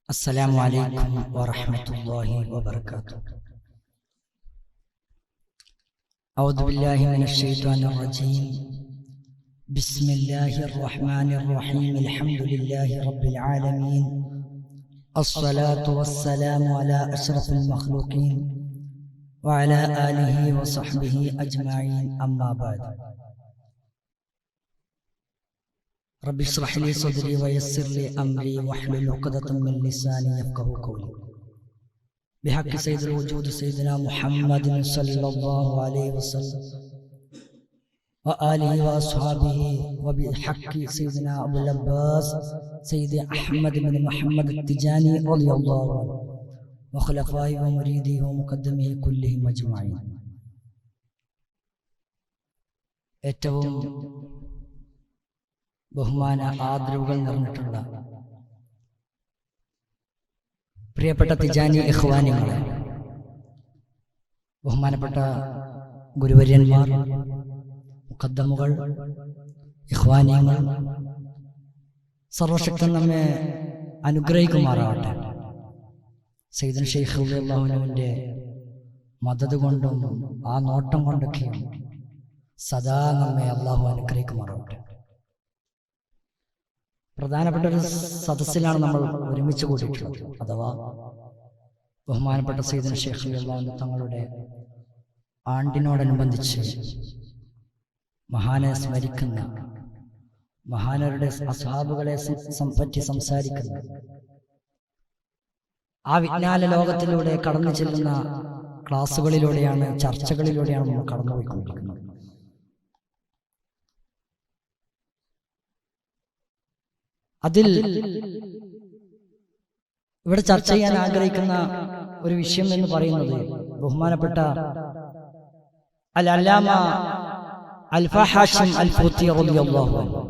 السلام عليكم ورحمة الله وبركاته. أعوذ بالله من الشيطان الرجيم. بسم الله الرحمن الرحيم. الحمد لله رب العالمين، الصلاة والسلام على أشرف المخلوقين وعلى آله وصحبه أجمعين، أما بعد. رب اشرح لي صدري ويسر لي أمري واحلل عقدة من لساني يفقهوا قولي. بحق سيد الوجود سيدنا محمد صلى الله عليه وسلم وآله وأصحابه، وبحق سيدنا أبو العباس سيد أحمد بن محمد التجاني رضي الله عنه وخلفائه ومريده ومقدمه كلهم أجمعين. ഏറ്റവും ബഹുമാന ആദരവുകൾ നിറഞ്ഞിട്ടുള്ള പ്രിയപ്പെട്ട തിജാനി ഇഖ്വാനികളെ, ബഹുമാനപ്പെട്ട ഗുരുവര്യന്മാർ, മുഖദ്ദമുകൾ, ഇഖ്വാനികൾ, സർവശക്തൻ നമ്മെ അനുഗ്രഹിക്കുമാറാവട്ടെ. സയ്യിദുൽ ശൈഖ് റളിയല്ലാഹു അൻഹുവിന്റെ മദദ് കൊണ്ടും ആ നോട്ടം കൊണ്ടൊക്കെ സദാ നമ്മെ അല്ലാഹു അനുഗ്രഹിക്കുമാറാവട്ടെ. പ്രധാനപ്പെട്ട ഒരു സദസ്സിലാണ് നമ്മൾ ഒരുമിച്ച് കൂടിയിട്ടുള്ളത്. അഥവാ ബഹുമാനപ്പെട്ട സയ്യിദുൽ ശൈഖ് റളിയല്ലാഹു അൻഹു തങ്ങളുടെ ആണ്ടിനോടനുബന്ധിച്ച് മഹാനെ സ്മരിക്കുന്ന, മഹാനരുടെ അസ്ഹാബുകളെ പറ്റി സംസാരിക്കുന്ന, ആ വിജ്ഞാന ലോകത്തിലൂടെ കടന്നു ചെല്ലുന്ന ക്ലാസ്സുകളിലൂടെയാണ്, ചർച്ചകളിലൂടെയാണ് നമ്മൾ കടന്നുപോയിക്കൊണ്ടിരിക്കുന്നത്. അതിൽ ഇവിടെ ചർച്ച ചെയ്യാൻ ആഗ്രഹിക്കുന്ന ഒരു വിഷയം എന്ന് പറയുന്നത് ബഹുമാനപ്പെട്ട അൽ അല്ലാമ അൽഫ ഹാഷിം അൽ ഫൂത്തി റളിയല്ലാഹു അൻഹു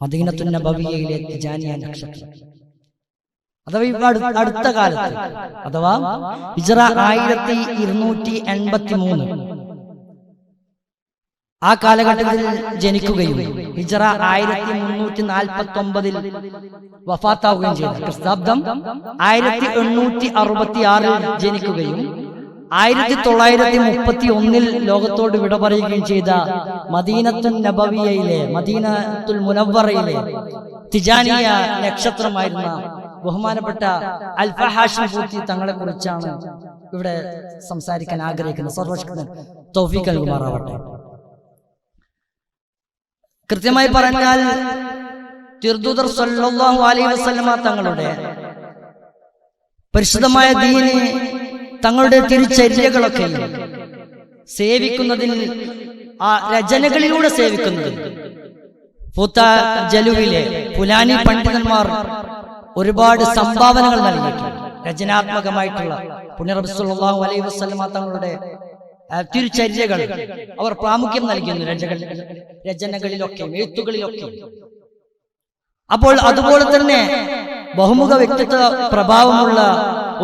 മദീനത്തുൻ നബവിയയിലെ തിജാനിയ നക്ഷത്രം, അഥവാ അടുത്ത കാലത്ത്, അഥവാ ഹിജ്റ 1283 ആ കാലഘട്ടത്തിൽ ജനിക്കുകയും ഹിജ്റ 1349 വഫാത്താവുകയും ചെയ്തു. ക്രിസ്താബ്ദം 1866 ജനിക്കുകയും 1931 ലോകത്തോട് വിട പറയുകയും ചെയ്ത മദീനത്തുൻ നബവിയയിലെ, മദീനത്തുൽ മുനവ്വറയിലെ തിജാനിയ നക്ഷത്രമായിരുന്ന ബഹുമാനപ്പെട്ട അൽഫ ഹാഷിം ഫൂത്തി തങ്ങളെ കുറിച്ചാണ് ഇവിടെ സംസാരിക്കാൻ ആഗ്രഹിക്കുന്നത്. സർവശക്തൻ തൗഫീഖ് നൽകുമാറാവട്ടെ. കൃത്യമായി പറഞ്ഞാൽ തിരുദൂതർ സല്ലല്ലാഹു അലൈഹി വസല്ലമ തങ്ങളുടെ പരിശുദ്ധമായ ദീന്, തങ്ങളുടെ തിരുചര്യകളൊക്കെ സേവിക്കുന്നതിൽ, ആ രചനകളിലൂടെ സേവിക്കുന്നതിൽ ഫൂത്ത ജലുവിലെ ഫുലാനി പണ്ഡിതന്മാർ ഒരുപാട് സംഭാവനകൾ നൽകിയിട്ടുണ്ട്. രചനാത്മകമായിട്ടുള്ള പുണ്യ നബി സല്ലല്ലാഹു അലൈഹി വസല്ലമ തങ്ങളുടെ തിരുചര്യകൾ അവർ പ്രാമുഖ്യം നൽകുന്നു രചനകളിലൊക്കെ, എഴുത്തുകളിലൊക്കെ. അപ്പോൾ അതുപോലെ തന്നെ ബഹുമുഖ വ്യക്തിത്വ പ്രഭാവമുള്ള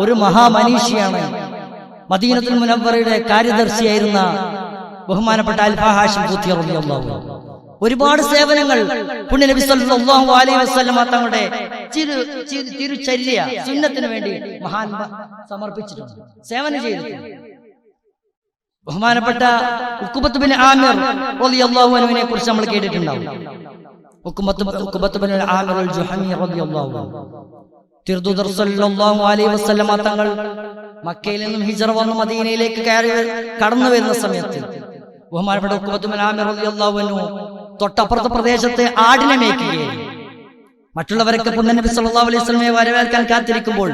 ഒരു മഹാമനീഷിയാണ് മദീനത്തുൽ മുനവ്വറയുടെ കാര്യദർശിയായിരുന്ന ബഹുമാനപ്പെട്ട അൽഫ ഹാഷിം ഫൂത്തി റളിയല്ലാഹു അൻഹു. ഒരുപാട് സേവനങ്ങൾ പുണ്യ നബി സല്ലല്ലാഹു അലൈഹി വസല്ലമ തങ്ങളുടെ തിരുചര്യ സുന്നത്തിന് വേണ്ടി മഹാൻ സമർപ്പിച്ചിട്ടുണ്ട്, സേവനം ചെയ്തിട്ടുണ്ട്. ബഹുമാനപ്പെട്ട ഉഖ്ബത്ത് ബിൻ ആമിർ റളിയല്ലാഹു അൻഹുവിനെ കുറിച്ച് നമ്മൾ കേട്ടിട്ടുണ്ടാവും. ഉഖ്ബത്ത് ബിൻ ആമിർ അൽ ജുഹനി റളിയല്ലാഹു അൻഹു തിരുദൂതർ സല്ലല്ലാഹു അലൈഹി വസല്ലമ തങ്ങൾ മക്കയിൽ നിന്നും ഹിജ്റ വന്ന് മദീനയിലേക്ക് കടന്നു വരുന്ന സമയത്ത് ബഹുമാനപ്പെട്ട ഉഖ്ബത്ത് ബിൻ ആമിർ റളിയല്ലാഹു അൻഹു തൊട്ടപ്പുറത്തെ പ്രദേശത്തെ ആടിനെ മേയ്ക്കുകയും മറ്റുള്ളവരൊക്കെ പുണ്യ നബി സല്ലല്ലാഹു അലൈഹി വസല്ലമയെ വരവേൽക്കാൻ കാത്തിരിക്കുമ്പോൾ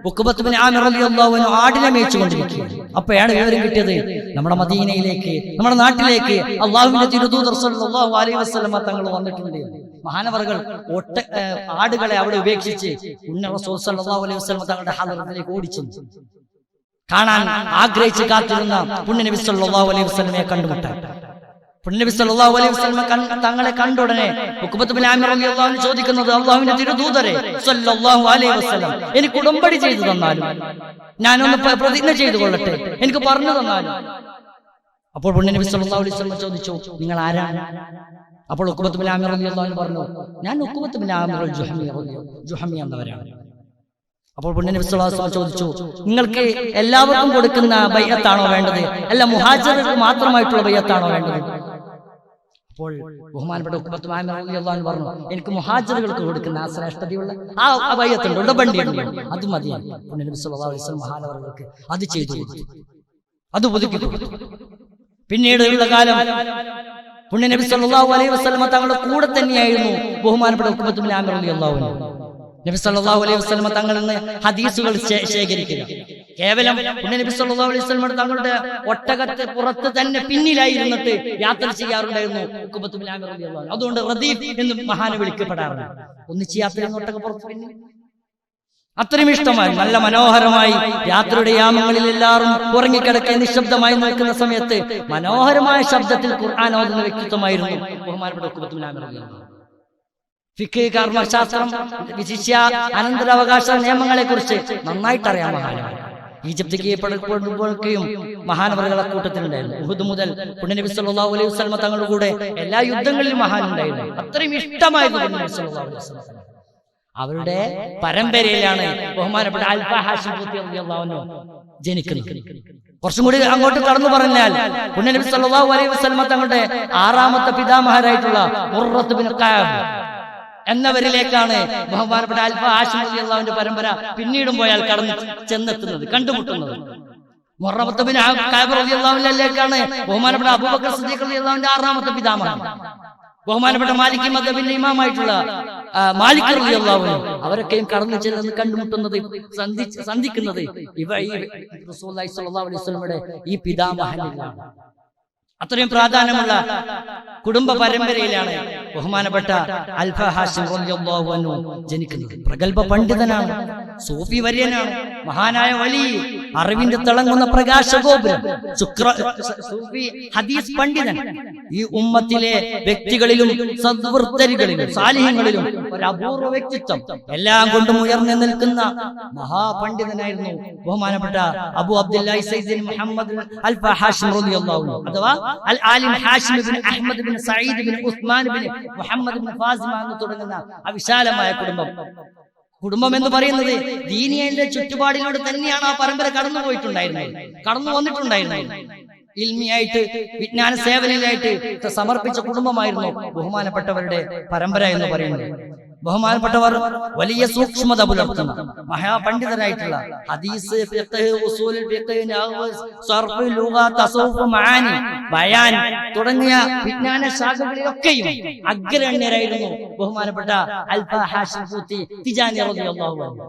ഉഖ്ബത്ത് ബിൻ ആമിർ റളിയല്ലാഹു അൻഹു ആടിനെ മേയിച്ചുകൊണ്ടിരിക്കുകയാണ്. അപ്പോഴാണ് വിവരം കിട്ടിയത്, നമ്മുടെ മദീനയിലേക്ക്, നമ്മുടെ നാട്ടിലേക്ക് അല്ലാഹുവിന്റെ തിരുദൂതർ സല്ലല്ലാഹു അലൈഹി വസല്ലമ തങ്ങൾ വന്നിട്ടുണ്ട്. മഹാനവറുകൾ ആടുകളെ അവിടെ ഉപേക്ഷിച്ച് പുണ്യ റസൂൽ സല്ലല്ലാഹു അലൈഹി വസല്ലമ തങ്ങളുടെ ഹദറത്തിലേക്ക് ഓടിച്ചെന്നു. കാണാൻ ആഗ്രഹിച്ച് കാത്തിരുന്ന പുണ്യ നബി സല്ലല്ലാഹു അലൈഹി വസല്ലമയെ കണ്ടുമുട്ടാൻ പുണ്യ നബി സല്ലല്ലാഹു അലൈഹി വസല്ലമ തങ്ങളെ കണ്ട ഉടനെ ഉഖ്ബത്ത് ബിൻ ആമിർ റളിയല്ലാഹു അൻഹു ചോദിക്കുന്നത്, അല്ലാഹുവിന്റെ തിരുദൂതരെ സല്ലല്ലാഹു അലൈഹി വസല്ലം, എനിക്ക് ഉടമ്പടി ചെയ്തു തന്നാലും, ഞാനൊന്ന് പ്രതിജ്ഞ ചെയ്തു കൊള്ളട്ടെ, എനിക്ക് പറഞ്ഞു തന്നാലും. അപ്പോൾ പുണ്യ നബി സല്ലല്ലാഹു അലൈഹി വസല്ലം ചോദിച്ചു, നിങ്ങൾ ആരാണ്? അപ്പോൾ ഉഖ്ബത്ത് ബിൻ ആമിർ റളിയല്ലാഹു അൻഹു പറഞ്ഞു, ഞാൻ ഉഖ്ബത്ത് ബിൻ ആമിർ ജുഹമി എന്നവരാണ്. അപ്പോൾ പുണ്യനബി സ്വല്ലല്ലാഹു അലൈഹി വസല്ലം ചോദിച്ചു, നിങ്ങൾക്ക് എല്ലാവർക്കും കൊടുക്കുന്ന ബൈഅത്താണോ വേണ്ടത്, അല്ല മുഹാജിറുകൾക്ക് മാത്രമായിട്ടുള്ള ബൈഅത്താണോ വേണ്ടത്? അപ്പോൾ ബഹുമാനപ്പെട്ട ഉഖബത്ത് ബിൻ ആമിർ റളിയല്ലാഹു അൻഹു പറഞ്ഞു, എനിക്ക് മുഹാജിറുകൾക്ക് കൊടുക്കുന്ന ആ ശ്രേഷ്ഠതയുള്ള ആ ബൈഅത്തുണ്ട്, ഉടമ്പടിയുണ്ട്, അത് മതിയാണ്. പുണ്യനബി സ്വല്ലല്ലാഹു അലൈഹി വസല്ലം മഹാനവറുകൾക്ക് അത് ചെയ്തു കൊടുത്തു, അത് പുതുക്കി കൊടുത്തു. പിന്നീട് ഉള്ള കാലം പുണ്യനബി സല്ലല്ലാഹു അലൈഹി വസല്ലം തങ്ങളുടെ കൂടെ തന്നെയായിരുന്നു ബഹുമാനപ്പെട്ട ഉഖബത്ത് ബിൻ ആമിർ റളിയല്ലാഹു അൻഹു. നബി സല്ലല്ലാഹു അലൈഹി വസല്ലം തങ്ങളിൽ നിന്ന് ഹദീസുകൾ ശേഖരിക്കുക. കേവലം പുണ്യനബി സല്ലല്ലാഹു അലൈഹി വസല്ലം തങ്ങളുടെ ഒട്ടകത്തെ പുറത്ത് തന്നെ പിന്നിലായിരുന്നിട്ട് യാത്ര ചെയ്യാറുണ്ടായിരുന്നു ഉഖബത്ത് ബിൻ ആമിർ റളിയല്ലാഹു അൻഹു. അതുകൊണ്ട് റദീഫ് എന്ന് മഹാന് വിളിക്കപ്പെടാറുണ്ട്. ഒന്നിച്ച് യാത്ര ചെയ്യുന്ന ഒട്ടകപ്പുറത്ത് പിന്നിൽ അത്രയും ഇഷ്ടമായി, നല്ല മനോഹരമായി യാത്രയുടെ യാമങ്ങളിൽ എല്ലാവരും ഉറങ്ങിക്കിടക്കെ നിശബ്ദമായി നിൽക്കുന്ന സമയത്ത് മനോഹരമായ ശബ്ദത്തിൽ ഖുർആൻ ഓതുന്ന വ്യക്തിത്വമായിരുന്നു ബഹുമാനപ്പെട്ട ഉഖബത്ത് ബിൻ ആമിർ റളിയല്ലാഹു അൻഹു. ഫിഖ്, കർമ്മശാസ്ത്രം, വിശിഷ്യ അനന്തരാവകാശ നിയമങ്ങളെ കുറിച്ച് നന്നായിട്ട് അറിയാൻ മഹാനാണ്. ഈജിപ്ത് കീഴ്പ്പെടുമ്പോഴേക്കും മഹാനവറുകളെ കൂട്ടത്തിലുണ്ടായിരുന്നു. ഉഹുദ് മുതൽ പുണ്യനബി സല്ലല്ലാഹു അലൈഹി വസല്ലം തങ്ങളുടെ കൂടെ എല്ലാ യുദ്ധങ്ങളിലും മഹാനുണ്ടായിരുന്നു. അത്രയും ഇഷ്ടമായിരുന്നു പുണ്യനബി സല്ലല്ലാഹു അലൈഹി വസല്ലം. അവരുടെ പരമ്പരയിലാണ് ബഹുമാനപ്പെട്ട അൽഫ ഹാഷിം ഖുത്തി റളിയല്ലാഹു അൻഹു ജനിക്കുന്നത്. കുറച്ചും കൂടി അങ്ങോട്ട് കടന്നു പറഞ്ഞാൽ പുണ്യനബി സല്ലല്ലാഹു അലൈഹി വസല്ലം തങ്ങളുടെ 6ാമത്തെ പിതാമഹരായിട്ടുള്ള മുർറത്ത് ബിൻ ഖഅബ് എന്നവരിലേക്കാണ് ബഹുമാനപ്പെട്ട അൽഫ ഹാഷിം റളിയല്ലാഹുവിന്റെ പരമ്പര പിന്നീടും പോയാൽ കടന്നു ചെന്നെത്തുന്നത്, കണ്ടുമുട്ടുന്നത്. മുർറത്ത് ബിൻ ഖഅബ് റളിയല്ലാഹുവിലേക്കാണ് ബഹുമാനപ്പെട്ട അബൂബക്കർ സിദ്ദീഖ് റളിയല്ലാഹുവിന്റെ 6ാമത്തെ പിതാമഹൻ. ബഹുമാനപ്പെട്ട മാലിക് മദ്ഹബിന്റെ ഇമാമായിട്ടുള്ള മാലിക് റളിയല്ലാഹു അൻഹു അവരൊക്കെയും കടന്നു ചെല്ലുന്നത്, കണ്ടുമുട്ടുന്നത്, സന്ധിക്കുന്നത് ഈ റസൂലുള്ളാഹി സ്വല്ലല്ലാഹു അലൈഹി വസല്ലമയുടെ ഈ പിതാമഹനിലാണ്. അത്രയും പ്രാധാന്യമുള്ള കുടുംബ പരമ്പരയിലാണ് ബഹുമാനപ്പെട്ട അൽഫ ഹാഷിം റളിയല്ലാഹു അൻഹു ജനിക്കുന്നത്. പ്രഗൽഭ പണ്ഡിതനാണ്, സൂഫി വര്യനാണ്, മഹാനായ വലി, അറിവിന്റെ തിളങ്ങുന്ന പ്രകാശഗോപുരം, സൂഫി ഹദീസ് പണ്ഡിതൻ. ഈ ഉമ്മത്തിലെ വ്യക്തികളിലും സദ്വൃത്തരികളിലും സാലിഹ്യങ്ങളിലും ഒരു അപൂർവ വ്യക്തിത്വം, എല്ലാം കൊണ്ടും ഉയർന്നു നിൽക്കുന്ന മഹാപണ്ഡിതനായിരുന്നു ബഹുമാനപ്പെട്ട അബു അബ്ദുല്ലാഹി സയ്യിദ് മുഹമ്മദ് അൽഫ ഹാഷിം റളിയല്ലാഹു അൻഹു, അഥവാ അൽ ആലിം ഹാഷിം ഇബ്നു അഹ്മദ് ഇബ്നു സഈദ് ഇബ്നു ഉസ്മാൻ ഇബ്നു മുഹമ്മദ് ഇബ്നു ഫാസിമ എന്ന് തുടങ്ങുന്ന ആ വിശാലമായ കുടുംബം എന്ന് പറയുന്നത് ദീനിയന്റെ ചുറ്റുപാടിലൂടെ തന്നെയാണ് ആ പരമ്പര കടന്നു വന്നിട്ടുണ്ടായിരുന്നത്. ഇൽമിയായിട്ട്, വിജ്ഞാന സേവനയിലായിട്ട് സമർപ്പിച്ച കുടുംബമായിരുന്നു ബഹുമാനപ്പെട്ടവരുടെ പരമ്പര എന്ന് പറയുന്നത്. ബഹുമാനപ്പെട്ടവർ വലിയ സൂക്ഷ്മത പുലർത്തുന്ന മഹാപണ്ഡിതരായിട്ടുള്ള ഹദീസ്, ഫിഖ്, ഉസൂൽ ഫിഖ്, നഹ്വ്, സർഫ്, ലുഗ, തസവ്വുഫ്, മആനി, ബയാൻ തുടങ്ങിയ വിജ്ഞാന ശാഖകളിലൊക്കെയും അഗ്രഗണ്യരായിരുന്നു ബഹുമാനപ്പെട്ട അൽഫ ഹാഷിം ഖൂത്തി തിജാനി റളിയല്ലാഹു അൻഹു.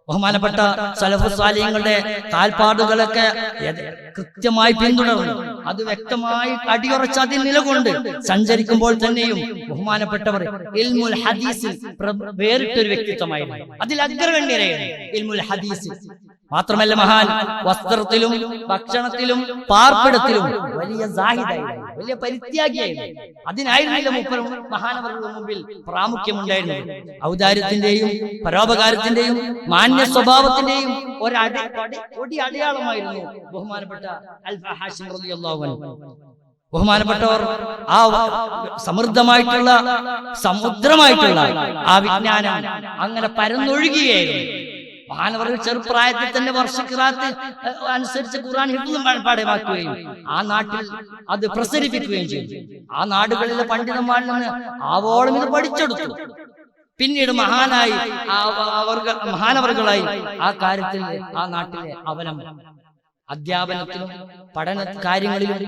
ബഹുമാനപ്പെട്ട സലഫു സാലിഹ്യങ്ങളുടെ കാൽപ്പാടുകളൊക്കെ കൃത്യമായി പിന്തുടർന്നു, അത് വ്യക്തമായി അടിയുറച്ച് അതിൽ നിലകൊണ്ട് സഞ്ചരിക്കുമ്പോൾ തന്നെയും ബഹുമാനപ്പെട്ടവർ ഇൽമുൽ ഹദീസിൽ വേറിട്ടൊരു വ്യക്തിത്വമായിരുന്നു, അതിൽ അഗ്രഗണ്യരായിരുന്നു ഇൽമുൽ ഹദീസിൽ. മാത്രമല്ല മഹാൻ വസ്ത്രത്തിലും ഭക്ഷണത്തിലും പാർപ്പിടത്തിലും വലിയ സാഹിദായിരുന്നു, വലിയ പരിത്യാഗിയായിരുന്നു. അതിനായിരുന്നില്ല മുപ്പരും മഹാനവരുടെ മുമ്പിൽ പ്രാമുഖ്യമുണ്ടായിരുന്നത്. ഔദാര്യത്തിന്റെയും പരോപകാരത്തിന്റെയും മാന്യ സ്വഭാവത്തിന്റെയും ഒരു അടയാളമായിരുന്നു ബഹുമാനപ്പെട്ട അൽഫ ഹാഷിം റളിയല്ലാഹു അൻഹു. ബഹുമാനപ്പെട്ടവർ ആ സമൃദ്ധമായിട്ടുള്ള സമുദ്രമായിട്ടുള്ള ആ വിജ്ഞാനം അങ്ങനെ പരന്നൊഴുകുകയായിരുന്നു. മഹാനവറുകൾ ചെറുപ്രായത്തിൽ തന്നെ വർഷക്കിറാത്ത് അനുസരിച്ച് ഖുർആൻ ഹിഫ്ളും പാഠമാക്കുകയും ആ നാട്ടിൽ അത് പ്രസരിപ്പിക്കുകയും ചെയ്തു. ആ നാടുകളിലെ പണ്ഡിതന്മാരിൽ നിന്ന് ആവോളം ഇത് പഠിച്ചെടുത്തു. പിന്നീട് മഹാനവറുകളായി ആ കാര്യത്തിൽ ആ നാട്ടിലെ അവലംബം അധ്യാപനത്തിലും പഠന കാര്യങ്ങളിലും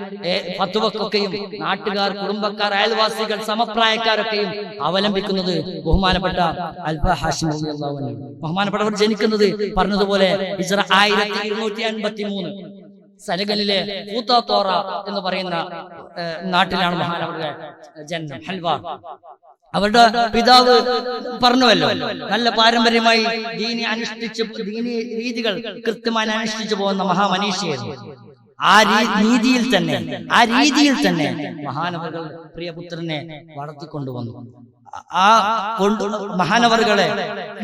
ഫത്വക്കൊക്കെയും നാട്ടുകാർ, കുടുംബക്കാർ, അയൽവാസികൾ, സമപ്രായക്കാരൊക്കെയും അവലംബിക്കുന്നത് ബഹുമാനപ്പെട്ട അൽഫ ഹാഷിം റളിയല്ലാഹു അൻഹു. ബഹുമാനപ്പെട്ടവർ ജനിക്കുന്നത് പറഞ്ഞതുപോലെ ഹിജ്റ 1253 സെനഗലിലെ കൂത്താത്തോറ എന്ന് പറയുന്ന നാട്ടിലാണ് മഹാനവറുടെ ജന്മം, ഹൽവാർ. അവരുടെ പിതാവ് പറഞ്ഞുവല്ലോ, നല്ല പാരമ്പര്യമായി ദീനി രീതികൾ കൃത്യമായി അനുഷ്ഠിച്ചു പോകുന്ന മഹാമനീഷിയായിരുന്നു. ആ രീതിയിൽ തന്നെ മഹാനവറുകൾ പ്രിയപുത്രനെ വളർത്തിക്കൊണ്ടുവന്നു. ആ മഹാനവറുകളെ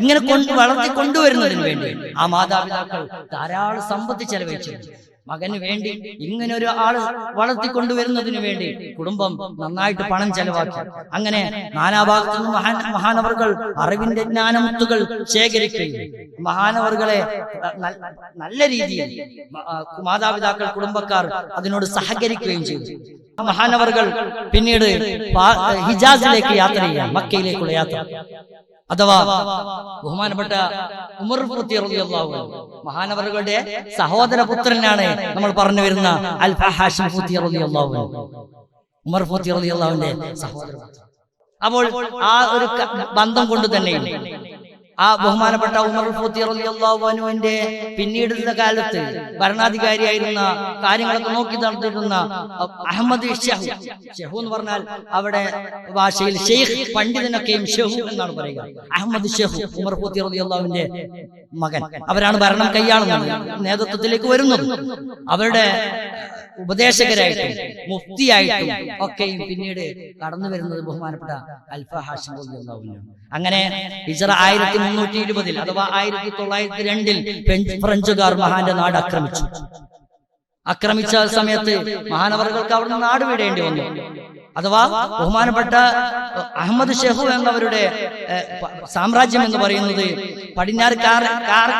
ഇങ്ങനെ വളർത്തിക്കൊണ്ടുവരുന്നതിന് വേണ്ടി ആ മാതാപിതാക്കൾ ധാരാളം സമ്പത്ത് ചെലവഴിച്ചു. മകന് വേണ്ടി ഇങ്ങനെ ഒരു ആള് വളർത്തിക്കൊണ്ടുവരുന്നതിന് വേണ്ടി കുടുംബം നന്നായിട്ട് പണം ചെലവാക്കി. അങ്ങനെ നാനാഭാഗത്തു നിന്നും മഹാനവറുകൾ അറിവിന്റെ ജ്ഞാനമുത്തുകൾ ശേഖരിക്കുകയും മഹാനവറുകളെ നല്ല രീതിയിൽ മാതാപിതാക്കൾ കുടുംബക്കാർ അതിനോട് സഹകരിക്കുകയും ചെയ്തു. മഹാനവറുകൾ പിന്നീട് ഹിജാസിലേക്ക് യാത്ര ചെയ്യാം, മക്കയിലേക്കുള്ള യാത്ര. അഥവാ ബഹുമാനപ്പെട്ട ഉമർ ഫൂത്തി റളിയല്ലാഹു അൻഹു മഹാനവറുകളുടെ സഹോദരപുത്രനാണ് നമ്മൾ പറഞ്ഞു വരുന്ന അൽഫ ഹാഷിം ഫൂത്തി റളിയല്ലാഹു അൻഹു. ഉമർ ഫൂത്തി റളിയല്ലാഹുവിന്റെ സഹോദരപുത്രൻ. അപ്പോൾ ആ ഒരു ബന്ധം കൊണ്ട് തന്നെ ആ ബഹുമാനപ്പെട്ട ഉമർ ഫൂത്തി റളിയല്ലാഹു അൻഹുവിന്റെ പിന്നീടുള്ള കാലത്ത് ഭരണാധികാരിയായിരുന്ന കാര്യങ്ങളൊക്കെ നോക്കി നടത്തിയിരുന്ന അഹമ്മദ് ഷെഹു എന്ന് പറഞ്ഞാൽ അവിടെ ഭാഷയിൽ ഷെയ്ഖ് പണ്ഡിതനൊക്കെയും ഷെഹു എന്നാണ് പറയുക. അഹമ്മദ് ഷെഹു ഉമർ ഫൂത്തി റളിയല്ലാഹുവിന്റെ മകൻ. അവരാണ് ഭരണം കൈയാളുന്നത്, നേതൃത്വത്തിലേക്ക് വരുന്നത്. അവരുടെ ഉപദേശകരായിട്ടും മുഫ്തിയായിട്ടും ഒക്കെയും പിന്നീട് കടന്നു വരുന്നത് ബഹുമാനപ്പെട്ട അൽഫ ഹാഷിം റളിയല്ലാഹു അൻഹു. അങ്ങനെ ഹിജ്റ 1320 അഥവാ 1902 ഫ്രഞ്ചുകാർ മഹാന്റെ നാട് ആക്രമിച്ച സമയത്ത് മഹാനവറുകൾക്ക് അവിടുന്ന് നാട് വിടേണ്ടി വന്നു. അഥവാ ബഹുമാനപ്പെട്ട അഹമ്മദ് ഷെഹു എന്നവരുടെ സാമ്രാജ്യം എന്ന് പറയുന്നത് പടിഞ്ഞാറ്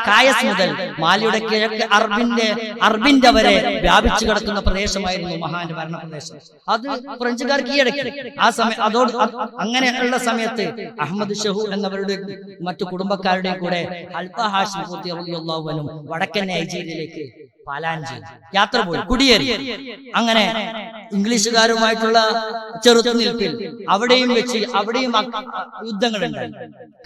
കായസ് മുതൽ മാലിയുടെ കിഴക്ക് അർബിന്റെ വരെ വ്യാപിച്ചു കിടക്കുന്ന പ്രദേശമായിരുന്നു മഹാന്റെ ഭരണപ്രദേശം. അത് ഫ്രഞ്ചുകാർ കീഴടക്കി. ആ സമയം അങ്ങനെയുള്ള സമയത്ത് അഹമ്മദ് ഷെഹു എന്നവരുടെ മറ്റു കുടുംബക്കാരുടെയും കൂടെ അൽഫ ഹാഷിം ഫൂത്തി റളിയല്ലാഹു അൻഹു വടക്കൻ നൈജീരിയയിലേക്ക് പാലായനം ചെയ്തു, യാത്ര പോയി, കുടിയേറി. അങ്ങനെ ഇംഗ്ലീഷുകാരുമായിട്ടുള്ള ചെറുത്തുനിൽപ്പിൽ അവിടെയും യുദ്ധങ്ങളുണ്ടായി.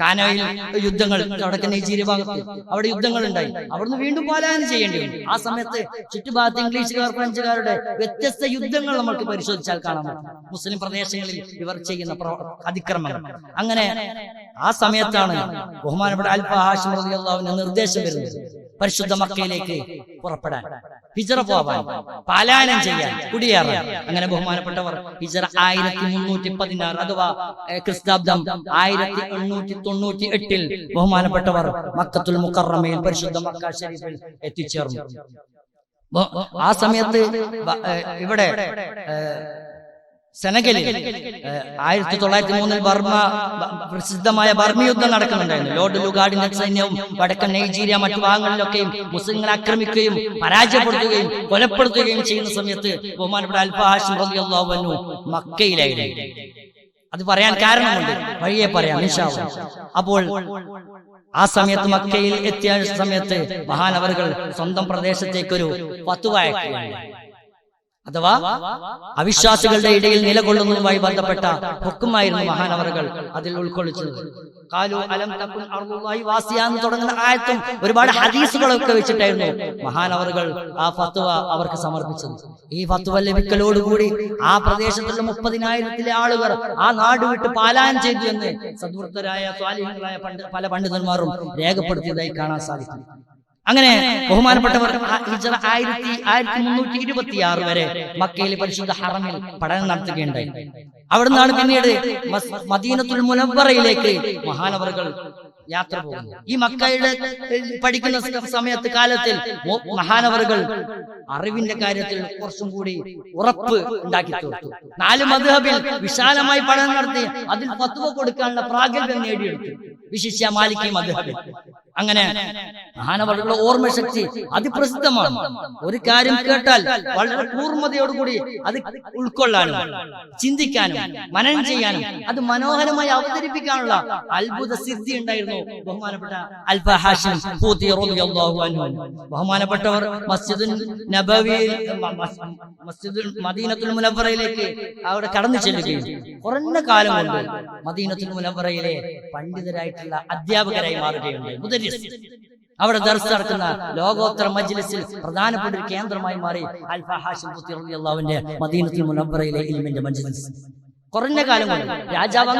കാനയിൽ യുദ്ധങ്ങൾ, വടക്കൻ നൈജീരിയ ഭാഗത്ത് അവിടെ യുദ്ധങ്ങളുണ്ടായി. അവിടുന്ന് വീണ്ടും പാലായനം ചെയ്യേണ്ടി വന്നു. ആ സമയത്ത് ചുറ്റുഭാഗത്ത് ഇംഗ്ലീഷുകാർ ഫ്രഞ്ചുകാരുടെ വ്യത്യസ്ത യുദ്ധങ്ങൾ നമുക്ക് പരിശോധിച്ചാൽ കാണാം, മുസ്ലിം പ്രദേശങ്ങളിൽ ഇവർ ചെയ്യുന്ന അതിക്രമങ്ങൾ. അങ്ങനെ ആ സമയത്താണ് ബഹുമാനപ്പെട്ട അൽഫ ഹാഷിം റളിയല്ലാഹു അൻഹു നിർദ്ദേശം വരുന്നത് പരിശുദ്ധ മക്കയിലേക്ക് പുറപ്പെടാൻ, ഹിജ്റ പോവാൻ, പാലായനം ചെയ്യാൻ, കുടിയേറാൻ. അങ്ങനെ ബഹുമാനപ്പെട്ടവർ ഹിജ്റ 1316 അഥവാ ക്രിസ്താബ്ദം 1898 ബഹുമാനപ്പെട്ടവർ മക്കത്തുൽ മുക്കറമയിൽ പരിശുദ്ധ മക്ക ശരീഫിൽ എത്തിച്ചേർന്നു. ആ സമയത്ത് ഇവിടെ സെനഗലിൽ 1903 പ്രസിദ്ധമായ ബർമ യുദ്ധം നടക്കുന്നുണ്ടായിരുന്നു. ലോർഡ് ലുഗാർഡിന്റെ സൈന്യവും വടക്കൻ നൈജീരിയ മറ്റു ഭാഗങ്ങളിലൊക്കെയും മുസ്ലിങ്ങളെ ആക്രമിക്കുകയും പരാജയപ്പെടുത്തുകയും കൊലപ്പെടുത്തുകയും ചെയ്യുന്ന സമയത്ത് ബഹുമാനപ്പെട്ട അൽഫ ഹാഷിം റളിയല്ലാഹു അൻഹു മക്കയിലായിരുന്നു. അത് പറയാൻ കാരണമുണ്ട്, വഴിയെ പറയാം ഇൻഷാ അല്ലാഹ്. അപ്പോൾ ആ സമയത്ത് മക്കയിൽ എത്തിയ സമയത്ത് മഹാനവറുകൾ സ്വന്തം പ്രദേശത്തേക്കൊരു ഫത്വ അയക്കുകയാണ്. അഥവാ അവിശ്വാസികളുടെ ഇടയിൽ നിലകൊള്ളുന്നതുമായി ബന്ധപ്പെട്ട ഹുക്കുമായിരുന്നു മഹാനവറുകൾ അതിൽ ഉൾക്കൊള്ളിച്ചത്. ഖാലു അലം തകുൻ അർളുല്ലാഹി വാസിയ എന്ന് തുടങ്ങുന്ന ആയത്തും ഒരുപാട് ഹദീസുകളൊക്കെ വെച്ചിട്ടായിരുന്നു മഹാനവറുകൾ ആ ഫത്വ അവർക്ക് സമർപ്പിച്ചത്. ഈ ഫത്വ ലഭിക്കലോടുകൂടി ആ പ്രദേശത്തുള്ള 30,000 ആളുകൾ ആ നാട് വിട്ട് പാലായനം ചെയ്തു എന്ന് സദ്വൃത്തരായ സ്വാലിഹീങ്ങളായ പല പണ്ഡിതന്മാരും രേഖപ്പെടുത്തിയതായി കാണാൻ സാധിക്കും. അങ്ങനെ ബഹുമാനപ്പെട്ടവർ ഹിജ്റ 1326 വരെ മക്കയിൽ പരിശുദ്ധ ഹറമിൽ പഠനം നടത്തുകയുണ്ടായി. അവിടുന്നാണ് പിന്നീട് മദീനത്തുൽ മുനവ്വറയിലേക്ക് മഹാനവറുകൾ യാത്ര പോകുന്നു. ഈ മക്കയുടെ പഠിക്കുന്ന സമയത്ത് കാലത്തിൽ മഹാനവറുകൾ അറിവിന്റെ കാര്യത്തിൽ കുറച്ചും കൂടി ഉറപ്പ് ഉണ്ടാക്കി തീർത്തു. 4 മദ്ഹബിൽ വിശാലമായി പഠനം നടത്തി അതിൽ ഫത്വ കൊടുക്കാനുള്ള പ്രാഗൽഭ്യം നേടിയെടുത്തു, വിശിഷ്യ മാലിക്കി മദ്ഹബിൽ. അങ്ങനെ മഹാനവറുകളുടെ ഓർമ്മശക്തി അതിപ്രസിദ്ധമാണ്. ഒരു കാര്യം കേട്ടാൽ വളരെ കൂർമ്മതയോടുകൂടി അത് ഉൾക്കൊള്ളാനും ചിന്തിക്കാനും മനനം ചെയ്യാനും അത് മനോഹരമായി അവതരിപ്പിക്കാനുള്ള അത്ഭുത സിദ്ധി ഉണ്ടായിരുന്നു ബഹുമാനപ്പെട്ട അൽഫ ഹാഷിം ഫൂത്തി റളിയല്ലാഹു അൻഹു. ബഹുമാനപ്പെട്ടവർ മസ്ജിദുൽ നബവിയിൽ മസ്ജിദുൽ മദീനത്തുൽ മുനവ്വറയിലേക്ക് അവിടെ കടന്നു ചെല്ലുകയും കുറഞ്ഞ കാലം കൊണ്ട് മദീനത്തുൽ മുനവ്വറയിലെ പണ്ഡിതരായിട്ടുള്ള അധ്യാപകരായി മാറുകയുണ്ടായി. അവിടെ ദർസ് നടക്കുന്ന ലോകോത്തര മജ്ലിസിൽ പ്രധാനപ്പെട്ട ഒരു കേന്ദ്രമായി മാറി അൽഫ ഹാഷിം ഫൂത്തി റളിയല്ലാഹു അൻഹു മദീനത്തുൽ മുനവ്വറയിലെ ഇൽമിന്റെ മജ്ലിസ്. കുറഞ്ഞ കാലം കൊണ്ട് രാജാവ്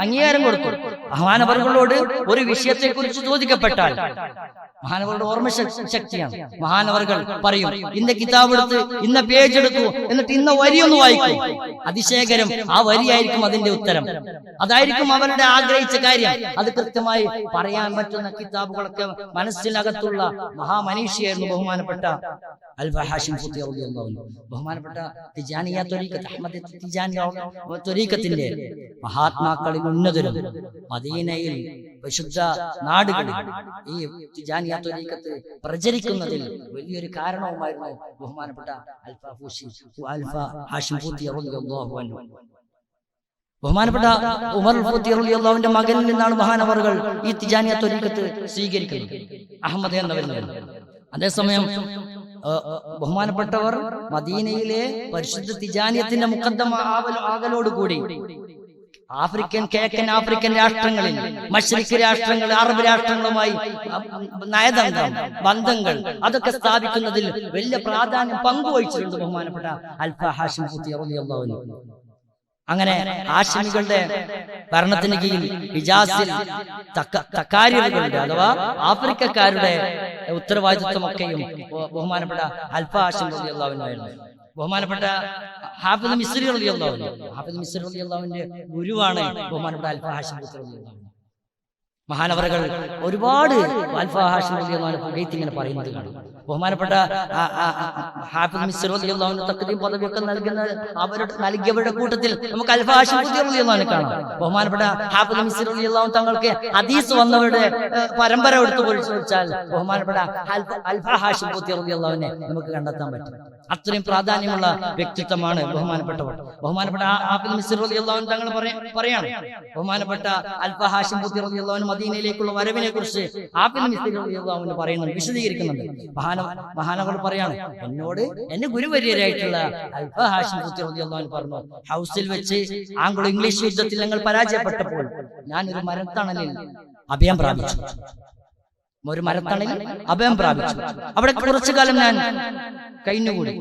അംഗീകാരം കൊടുത്തു. മഹാനവറുകളോട് ഒരു വിഷയത്തെ കുറിച്ച് ചോദിക്കപ്പെട്ടാൽ മഹാനവറുടെ ഓർമ്മ ശക്തിയാണ്. മഹാനവറുകൾ പറയും, ഇന്ന കിതാബ് എടുത്ത് ഇന്ന പേജ് എടുത്തു, എന്നിട്ട് ഇന്ന വരിയൊന്ന് വായിക്കും. അതിശയകരം ആ വരിയായിരിക്കും അതിന്റെ ഉത്തരം, അതായിരിക്കും അവരുടെ ആഗ്രഹിച്ച കാര്യം. അത് കൃത്യമായി പറയാൻ പറ്റുന്ന കിതാബുകളൊക്കെ മനസ്സിനകത്തുള്ള മഹാമനീഷിയായിരുന്നു ബഹുമാനപ്പെട്ട അൽഫ ഹാഷിം ഫൂത്തി റളിയല്ലാഹു അൻഹു, ബഹുമാനപ്പെട്ട തിജാനിയ ത്വരീഖത്ത്, അഹ്മദ് തിജാനി ത്വരീഖത്തിന്റെ മഹാത്മാക്കളിൽ ഉന്നതരും മദീനയിൽ വിശുദ്ധ നാടുകളിൽ ഈ തിജാനിയ ത്വരീഖത്ത് പ്രചരിക്കുന്നതിൽ വലിയൊരു കാരണവുമായിരുന്നു ബഹുമാനപ്പെട്ട അൽഫ ഹാഷിം ഫൂത്തി റളിയല്ലാഹു അൻഹു. ബഹുമാനപ്പെട്ട ഉമർ ഫൂത്തി റളിയല്ലാഹുവിന്റെ മകനിൽ നിന്നാണ് മഹാനവറുകൾ ഈ തിജാനിയ ത്വരീഖത്ത് സ്വീകരിക്കുന്നത്, അഹമ്മദ് എന്നവരിൽ നിന്ന്. അതേസമയം ബഹുമാനപ്പെട്ടവർ മദീനയിലെ പരിശുദ്ധ തിജാനിയത്തിന്റെ മുഖദ്ദമ ആകലോടുകൂടി കിഴക്കൻ ആഫ്രിക്കൻ രാഷ്ട്രങ്ങളിൽ, മശ്രിഖ് രാഷ്ട്രങ്ങൾ, അറബ് രാഷ്ട്രങ്ങളുമായി നയതന്ത്രം, ബന്ധങ്ങൾ അതൊക്കെ സ്ഥാപിക്കുന്നതിൽ വലിയ പ്രാധാന്യം പങ്കുവഹിച്ചിട്ടുണ്ട് ബഹുമാനപ്പെട്ട അൽഫ ഹാഷിം ഫൂത്തി റളിയല്ലാഹു അൻഹു. അങ്ങനെ ഹാഷിമികളുടെ ഭരണത്തിന് കീഴിൽ ഹിജാസിൽ തക്കാരികളുടെ അഥവാ ആഫ്രിക്കക്കാരുടെ ഉത്തരവാദിത്വമൊക്കെയും ബഹുമാനപ്പെട്ട അൽഫ ഹാഷിം റളിയല്ലാഹു അൻഹു ആയിരുന്നു. ബഹുമാനപ്പെട്ട ഹാഫിദ് മിസ്രി റളിയല്ലാഹു അൻഹു, ഹാഫിദ് മിസ്രി റളിയല്ലാഹുവിന്റെ ഗുരുവാണ് ബഹുമാനപ്പെട്ട അൽഫ ഹാഷിം റളിയല്ലാഹു അൻഹു. മഹാനവറുകൾ ഒരുപാട് അൽഫ ഹാഷിം റളിയല്ലാഹു അൻഹു പുകഴ്ത്തി ഇങ്ങനെ പറയുന്നത് കാണും. ബഹുമാനപ്പെട്ട ഹാഫിദ് മിസ്രി റളിയല്ലാഹു അൻഹു തഖ്ദീം പദവിയൊക്കെ നൽകിയവരുടെ കൂട്ടത്തിൽ നമുക്ക് അൽഫ ഹാഷിം റളിയല്ലാഹു അൻഹു കാണാം. ബഹുമാനപ്പെട്ട ഹാഫിദ് മിസ്രി റളിയല്ലാഹു അൻഹു തങ്ങൾക്ക് ഹദീസ് വന്നവരുടെ പരമ്പര എടുത്തു പരിശോധിച്ചാൽ ബഹുമാനപ്പെട്ട അൽഫ ഹാഷിം റളിയല്ലാഹു അൻഹു നമുക്ക് കണ്ടെത്താൻ പറ്റും. അത്രയും പ്രാധാന്യമുള്ള വ്യക്തിത്വമാണ് ബഹുമാനപ്പെട്ടവർ. ബഹുമാനപ്പെട്ട ഹാഫിദ് മിസ്രി റളിയല്ലാഹു അൻഹു തങ്ങൾ പറയാണ്, ബഹുമാനപ്പെട്ട അൽഫ ഹാഷിം റളിയല്ലാഹു അൻഹു മദീനയിലേക്കുള്ള വരവിനെ കുറിച്ച് ഹാഫിദ് മിസ്രി റളിയല്ലാഹു അൻഹു പറയുന്നുണ്ട്, വിശദീകരിക്കുന്നുണ്ട്. മഹാനവർ പറയാണ്, എന്നോട് എന്റെ ഗുരുവര്യരായിട്ടുള്ള അൽഫ ഹാഷിം റളിയല്ലാഹു അൻഹു പറഞ്ഞു, ഹൗസിൽ വെച്ച് ആംഗ്ലോ ഇംഗ്ലീഷ് യുദ്ധത്തിൽ ഞങ്ങൾ പരാജയപ്പെട്ടപ്പോൾ ഞാൻ ഒരു മരത്തണലിൽ അഭയം പ്രാപിച്ചു. അവിടെ കുറച്ചു കാലം ഞാൻ കഴിഞ്ഞുകൂടി.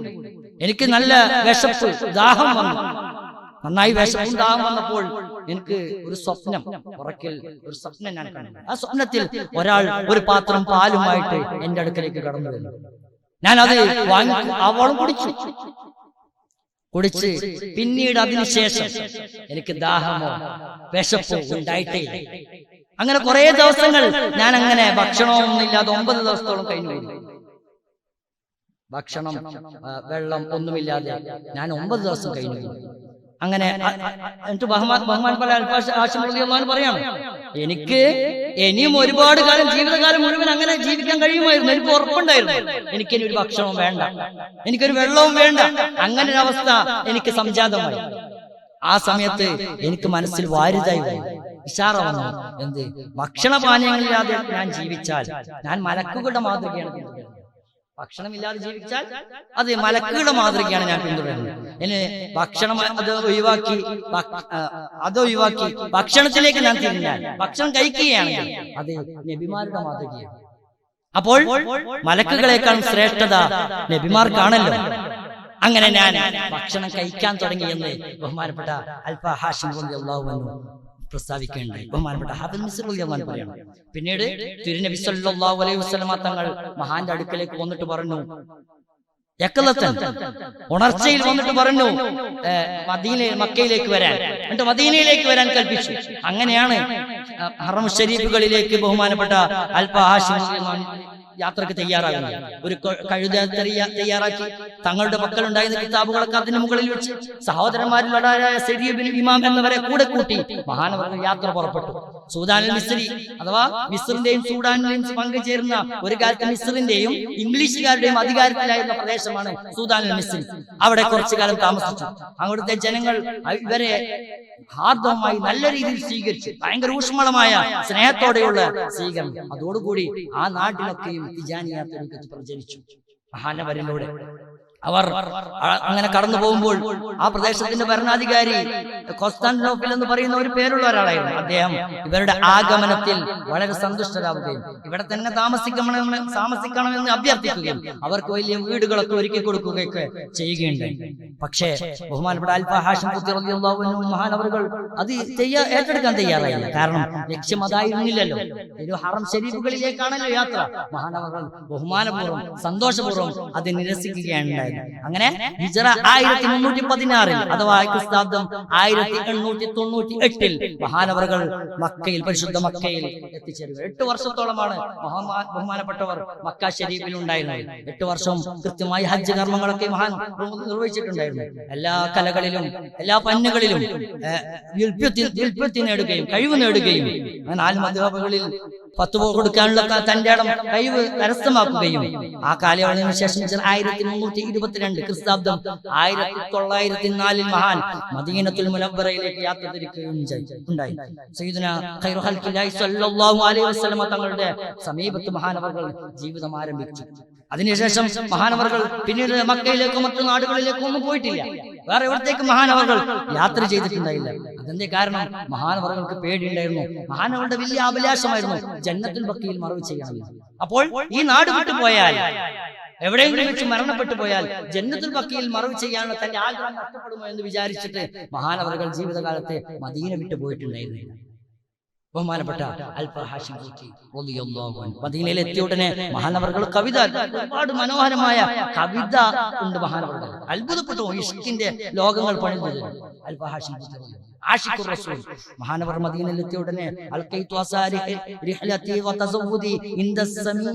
എനിക്ക് നല്ല വിശപ്പ്, ദാഹം വന്നു. നന്നായി വിശപ്പും ദാഹം വന്നപ്പോൾ എനിക്ക് ഒരു സ്വപ്നം, ഉറക്കിൽ ഒരു സ്വപ്നം ഞാൻ കണ്ടു. ആ സ്വപ്നത്തിൽ ഒരാൾ ഒരു പാത്രം പാലുമായിട്ട് എന്റെ അടുക്കലേക്ക് കടന്നു വരുന്നു. ഞാൻ അത് വാങ്ങി അവളും കുടിച്ച് പിന്നീട് അതിനുശേഷം എനിക്ക് ദാഹമോ വിശപ്പോ ഉണ്ടായിട്ടേ. അങ്ങനെ കുറെ ദിവസങ്ങൾ ഞാൻ അങ്ങനെ ഭക്ഷണമൊന്നുമില്ലാതെ 9 ദിവസത്തോളം കഴിഞ്ഞു. ഭക്ഷണം, വെള്ളം ഒന്നുമില്ലാതെ ഞാൻ 9 ദിവസം കഴിഞ്ഞു. അങ്ങനെ എന്നിട്ട് ബഹുമാനപ്പെട്ട അൽഫ ഹാഷിം റളിയല്ലാഹു അൻഹു പറയാണ്, എനിക്ക് ഇനിയും ഒരുപാട് കാലം, ജീവിതകാലം മുഴുവൻ അങ്ങനെ ജീവിക്കാൻ കഴിയുമായിരുന്നു. എനിക്ക് ഉറപ്പുണ്ടായിരുന്നു എനിക്കിനി ഒരു ഭക്ഷണവും വേണ്ട, എനിക്കൊരു വെള്ളവും വേണ്ട. അങ്ങനെ ഒരു അവസ്ഥ എനിക്ക് സംജാതമായി. ആ സമയത്ത് എനിക്ക് മനസ്സിൽ വാരിതായി ഇശാറ വന്നു, എന്ത്? ഭക്ഷണപാനീയങ്ങളില്ലാതെ ഞാൻ ജീവിച്ചാൽ ഞാൻ മലക്കുകളുടെ മാതൃകയാണ്. ഭക്ഷണമില്ലാതെ ജീവിച്ചാൽ അത് മലക്കുകളുടെ മാതൃകയാണ് ഞാൻ പിന്തുടരുന്നത്. ഇനി ഭക്ഷണം അത് ഒഴിവാക്കി ഭക്ഷണത്തിലേക്ക് ഞാൻ തിരിഞ്ഞാൽ, ഭക്ഷണം കഴിക്കുകയാണെങ്കിൽ അത് നബിമാരുടെ മാതൃകയാണ്. അപ്പോൾ മലക്കുകളെക്കാൾ ശ്രേഷ്ഠത നബിമാർക്കാണല്ലോ. അങ്ങനെ ഞാൻ ഭക്ഷണം കഴിക്കാൻ തുടങ്ങിയെന്ന് ബഹുമാനപ്പെട്ട അൽഫ ഹാഷിം റളിയല്ലാഹു അൻഹു പ്രസ്താവിക്കേണ്ടായി. ബഹുമാനപ്പെട്ട ഹാഫിദ് മിസ്രി റളിയല്ലാഹു അൻഹു പറയണം, പിന്നീട് തിരുനബി സല്ലല്ലാഹു അലൈഹി വസല്ലമ തങ്ങൾ മഹാന്റെ അടുക്കലേക്ക് വന്നിട്ട് പറഞ്ഞു, ഉണർച്ചയിൽ വന്നിട്ട് പറഞ്ഞു മക്കയിലേക്ക് വരാൻ, എന്നിട്ട് മദീനയിലേക്ക് വരാൻ കൽപ്പിച്ചു. അങ്ങനെയാണ് ഹറം ഷരീഫുകളിലേക്ക് ബഹുമാനപ്പെട്ട അൽഫ ഹാഷിം യാത്രക്ക് തയ്യാറാകുന്നത്. ഒരു കഴുത തയ്യാറാക്കി തങ്ങളുടെ മക്കളുണ്ടായിരുന്ന കിതാബുകളൊക്കെ അതിന് മുകളിൽ വെച്ച് സഹോദരന്മാരിലൊരായ സയ്യിദ് ഇബ്നു ഇമാം എന്നവരെ കൂടെ കൂട്ടി മഹാനവർ യാത്ര പുറപ്പെട്ടു. സൂദാനുൽ മിസ്രി അഥവാ മിസ്രിന്റെയും സൂഡാനിലെയും പങ്കുചേരുന്ന ഒരു കാലത്ത് മിസ്രിന്റെയും ഇംഗ്ലീഷുകാരുടെയും അധികാരത്തിലായിരുന്ന പ്രദേശമാണ് സൂദാനുൽ മിസ്രി. അവിടെ കുറച്ചു കാലം താമസിച്ചു. അവിടുത്തെ ജനങ്ങൾ ഇവരെ ഹാർദവമായി നല്ല രീതിയിൽ സ്വീകരിച്ചു. ഭയങ്കര ഊഷ്മളമായ സ്നേഹത്തോടെയുള്ള സ്വീകരണം. അതോടുകൂടി ആ നാട്ടിലൊക്കെയും തിജാനിയ ത്വരീഖത്ത് പ്രചരിച്ചു മഹാനവരിലൂടെ. അവർ അങ്ങനെ കടന്നു പോകുമ്പോൾ ആ പ്രദേശത്തിന്റെ ഭരണാധികാരി കോൺസ്റ്റാന്റിനോപ്പിൾ എന്ന് പറയുന്ന ഒരു പേരുള്ള ഒരാളായിരുന്നു. അദ്ദേഹം ഇവരുടെ ആഗമനത്തിൽ വളരെ സന്തുഷ്ടരാവുകയും ഇവിടെ തന്നെ താമസിക്കണമെന്ന് അഭ്യർത്ഥിക്കുകയും അവർക്ക് വലിയ വീടുകളൊക്കെ ഒരുക്കി കൊടുക്കുകയൊക്കെ ചെയ്യുകയുണ്ടായി. പക്ഷേ ബഹുമാനപ്പെട്ട അൽഫ ഹാഷിം റളിയല്ലാഹു അൻഹു മഹാനവറുകൾ അത് ഏറ്റെടുക്കാൻ തയ്യാറായില്ല. കാരണം ലക്ഷ്യം അതായിരുന്നില്ലല്ലോ. ഒരു ഹറം ഷരീഫുകളിലേക്കാണല്ലോ യാത്ര. മഹാനവറുകൾ ബഹുമാനപൂർവ്വം സന്തോഷപൂർവ്വം അത് നിരസിക്കുകയാണ് ഉണ്ടായത്. അങ്ങനെ ഹിജ്റ 1316 അഥവാ ക്രിസ്താബ്ദം 1898 മഹാനവറുകൾ മക്കയിൽ, പരിശുദ്ധ മക്കയിൽ എത്തിച്ചേരുക. 8 വർഷത്തോളമാണ് ബഹുമാനപ്പെട്ടവർ മക്ക ഷരീഫിൽ ഉണ്ടായിരുന്നത്. 8 വർഷം കൃത്യമായി ഹജ്ജ് കർമ്മങ്ങളൊക്കെ മഹാൻ നിർവഹിച്ചിട്ടുണ്ടായിരുന്നു. എല്ലാ കലകളിലും എല്ലാ പന്നുകളിലും വ്യുൽപ്പത്തി നേടുകയും കഴിവ് നേടുകയും 4 മദ്ഹബുകളിൽ ഫത്വ കൊടുക്കാനുള്ള തന്റെ കഴിവ് കരസ്ഥമാക്കുകയും ആ കാലയളവിന് ശേഷം 1322 ക്രിസ്താബ്ദം 1904 മഹാൻ മദീനത്തുൽ മുനവ്വറയിലേക്ക് യാത്ര തിരിക്കുകയും ഉണ്ടായി. സയ്യിദുനാ ഖൈറു ഖൽഖില്ലാഹി സ്വല്ലല്ലാഹു അലൈഹി വസല്ലമ തങ്ങളുടെ സമീപത്ത് മഹാനവറുകൾ ജീവിതം ആരംഭിച്ചു. അതിനുശേഷം മഹാനവറുകൾ പിന്നീട് മക്കയിലേക്കോ മറ്റു നാടുകളിലേക്കോ ഒന്നും പോയിട്ടില്ല. വേറെ എവിടത്തേക്ക് മഹാനവറുകൾ യാത്ര ചെയ്തിട്ടുണ്ടായില്ല. അതിന്റെ കാരണം മഹാനവറുകൾക്ക് പേടിയുണ്ടായിരുന്നു. മഹാനവറുടെ വലിയ അഭിലാഷമായിരുന്നു ജന്നത്തുൽ ബഖീൽ മറവ് ചെയ്യണമെന്ന്. അപ്പോൾ ഈ നാട് വിട്ടു പോയാൽ, എവിടെയെങ്കിലും വെച്ച് മരണപ്പെട്ടു പോയാൽ ജന്നത്തുൽ ബഖീൽ മറവ് ചെയ്യാനുള്ള തന്റെ ആഗ്രഹം നഷ്ടപ്പെടുമോ എന്ന് വിചാരിച്ചിട്ട് മഹാനവറുകൾ ജീവിതകാലത്തെ മദീന വിട്ടു പോയിട്ടുണ്ടായിരുന്നില്ല. ബഹുമാനപ്പെട്ട അൽഫ ഹാഷിം ഖൂത്തി റളിയല്ലാഹു അൻഹു മദീനയിൽ എത്തിയ ഉടനെ മഹാനവറുകൾ കവിത, ഒരുപാട് മനോഹരമായ കവിത ഉണ്ട്. മഹാനവറുകൾ അത്ഭുതപ്പെട്ടു. ഇഷ്കിന്റെ ലോകങ്ങൾ പണിതത് അൽഫ ഹാഷിം ഖൂത്തി ആഷിഖുർ റസൂൽ. മഹാനവർ മദീനയിൽ എത്തിയ ഉടനെ അൽഖൈതു അസാരിഹി റിഹ്ലതി വതസവ്വുദി ഇൻദ സമീ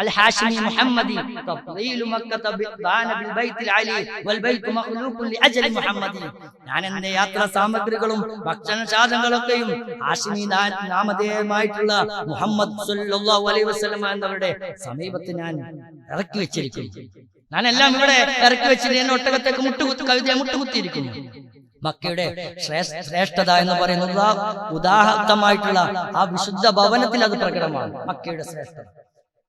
അൽ ഹാഷിമി മുഹമ്മദി തഫ്ളീലു മക്കത ബാന ബിൽ ബൈത്തിൽ അലി വൽ ബൈത്ത് മഖ്ലൂഖുൻ ലി അജ്ലി മുഹമ്മദി. ഞാൻ എന്റെ യാത്രാ സാമഗ്രികളും ഭക്ഷണശാലകളൊക്കെയും ഹാഷിമി നാമധേയമായിട്ടുള്ള മുഹമ്മദ് സല്ലല്ലാഹു അലൈഹി വസല്ലം എന്നവരുടെ സമീപത്ത് ഞാൻ ഇറക്കി വെച്ചിരിക്കുന്നു. ഞാനെല്ലാം ഇവിടെ ഇറക്കി വെച്ചിട്ട് എന്നെ ഒട്ടകത്തേക്ക് കവിതയെ മുട്ടുകുത്തിയിരിക്കുന്നു. മക്കയുടെ ശ്രേഷ്ഠത എന്ന് പറയുന്നത് ഉദാഹരണമായിട്ടുള്ള ആ വിശുദ്ധ ഭവനത്തിൽ അത് പ്രകടമാണ്, മക്കയുടെ ശ്രേഷ്ഠത.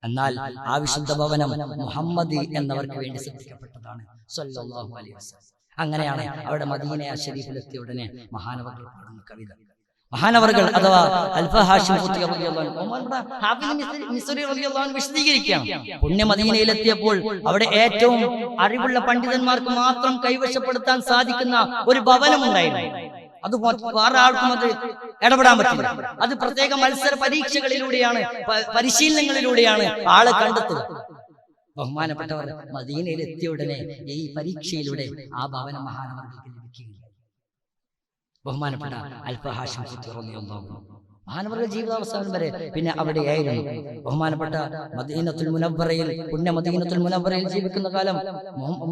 എന്നാൽ ആ വിശുദ്ധ ഭവനം മുഹമ്മദി എന്നവർക്ക് വേണ്ടി സൃഷ്ടിക്കപ്പെട്ടതാണ് സല്ലല്ലാഹു അലൈഹി വസല്ലം. അങ്ങനെയാണ് അവിടെ മദീന ശരീഫിലെത്തിയ ഉടനെ മഹാനവറുകൾ പാടുന്ന കവിത. മഹാനവറുകൾ അഥവാ അൽഫ ഹാഷിം ഖൂത്തി റളിയല്ലാഹു അൻഹു വിശദീകരിക്കുകയാണ്. പുണ്യ മദീനയിലെത്തിയപ്പോൾ അവിടെ ഏറ്റവും അറിവുള്ള പണ്ഡിതന്മാർക്ക് മാത്രം കൈവശപ്പെടുത്താൻ സാധിക്കുന്ന ഒരു ഭവനം ഉണ്ടായിരുന്നു. അത് വേറെ ആൾക്കും അത് ഇടപെടാൻ പറ്റില്ല. അത് പ്രത്യേക മത്സര പരീക്ഷകളിലൂടെയാണ്, പരിശീലനങ്ങളിലൂടെയാണ് ആളെ കണ്ടെത്തുക. ബഹുമാനപ്പെട്ടവർ മദീനയിൽ എത്തിയ ഉടനെ ഈ പരീക്ഷയിലൂടെ ആ ഭവനം മഹാനവറുകൾക്ക് ലഭിക്കുകയില്ല. ബഹുമാനപ്പെട്ട അൽഫ ഹാഷിം ഖൂത്തി റളിയല്ലാഹു അൻഹു മഹാനവറുടെ ജീവിതാവസാനം വരെ പിന്നെ അവിടെയായിരുന്നു. ബഹുമാനപ്പെട്ട മദീനത്തുൽ മുനവ്വറയിൽ, പുണ്യ മദീനത്തുൽ മുനവ്വറയിൽ ജീവിക്കുന്ന കാലം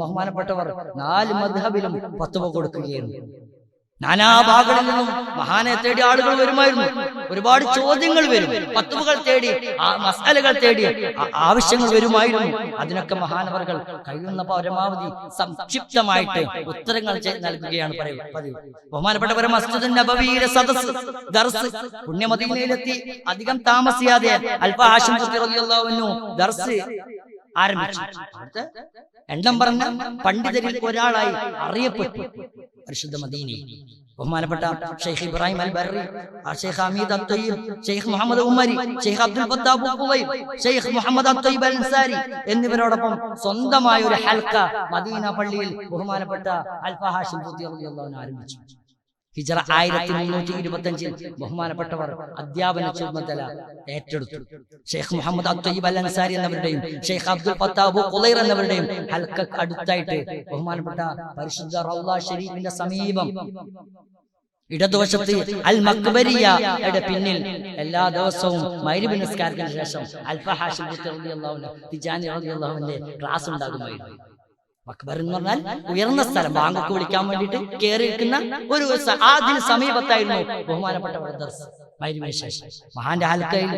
ബഹുമാനപ്പെട്ടവർ 4 മദ്ഹബിലും ഫത്വ കൊടുക്കുകയായിരുന്നു. നാനാഭാഗങ്ങളിൽ നിന്നും മഹാനെ തേടി ആളുകൾ വരുമായിരുന്നു. ഒരുപാട് ചോദ്യങ്ങൾ വരും, ഫത്വകൾ തേടി, മസ്അലകൾ തേടി ആവശ്യങ്ങൾ വരുമായിരുന്നു. അതിനൊക്കെ മഹാനവറുകൾ കഴിയുന്ന പരമാവധി സംക്ഷിപ്തമായിട്ട് ഉത്തരങ്ങൾ നൽകുകയാണ് പതിവ്. ബഹുമാനപ്പെട്ടവർ മസ്ജിദുൻ നബവിയിലെ ദർസ് പുണ്യമദീനയിലെത്തി അധികം താമസിയാതെ അൽഫ ഹാഷിം ഖൂത്തി റളിയല്ലാഹു അൻഹു ദർസ് ആരംഭിച്ചു. എണ്ണം പറഞ്ഞ പണ്ഡിതരിൽ ഒരാളായി അറിയപ്പെട്ടു പരിശുദ്ധ മദീനയിൽ. ബഹുമാനപ്പെട്ട ഷെയ്ഖ് ഇബ്രാഹിം അൽ ബർറി, ഷെയ്ഖ് ഹമീദ് അത്വയ്യിബ്, ഷെയ്ഖ് മുഹമ്മദ് ഉമരി, ഷെയ്ഖ് അബ്ദുൽ ഫത്താഹ് ഖുവൈബ്, ഷെയ്ഖ് മുഹമ്മദ് അത്വയ്യിബ് അൽ അൻസാരി എന്നിവരോടൊപ്പം സ്വന്തമായ ഒരു ഹൽക്ക മദീന പള്ളിയിൽ ബഹുമാനപ്പെട്ട അൽഫ ഹാഷിം ഖൂത്തി റളിയല്ലാഹു അൻഹു ആരംഭിച്ചു. ഹിജ്റ 1325 ബഹുമാനപ്പെട്ടവർ അധ്യാപന ചുമതല ഏറ്റെടുത്തു. ഷെയ്ഖ് മുഹമ്മദ് അത്വയ്യിബ് അൽ അൻസാരി എന്നവരുടെയും ഷെയ്ഖ് അബ്ദുൽ ഫത്താഹ് ഖുലൈർ എന്നവരുടെയും ഹൽക്ക അടുത്തായിട്ട് ബഹുമാനപ്പെട്ട പരിശുദ്ധ റൗള ഷരീഫിന്റെ സമീപം ഇടതുവശത്ത് അൽ മക്ബരിയയുടെ പിന്നിൽ എല്ലാ ദിവസവും മഗ്‌രിബ് നിസ്കാരത്തിന് ശേഷം അൽഫ ഹാഷിം ഖൂത്തി റളിയല്ലാഹു അൻഹു തിജാനി റളിയല്ലാഹു അൻഹുവിന്റെ ക്ലാസ് ഉണ്ടാകുമായിരുന്നു. മക്ബർ എന്ന് പറഞ്ഞാൽ ഉയർന്ന സ്ഥലം, ബാങ്കൊക്കെ വിളിക്കാൻ വേണ്ടിയിട്ട് കയറിയിരിക്കുന്ന ഒരു അതിന് സമീപത്തായിരുന്നു ബഹുമാനപ്പെട്ടവരുടെ ദർസ്. മഗ്‌രിബിന് ശേഷം മഹാന്റെ ഹൽക്കയിൽ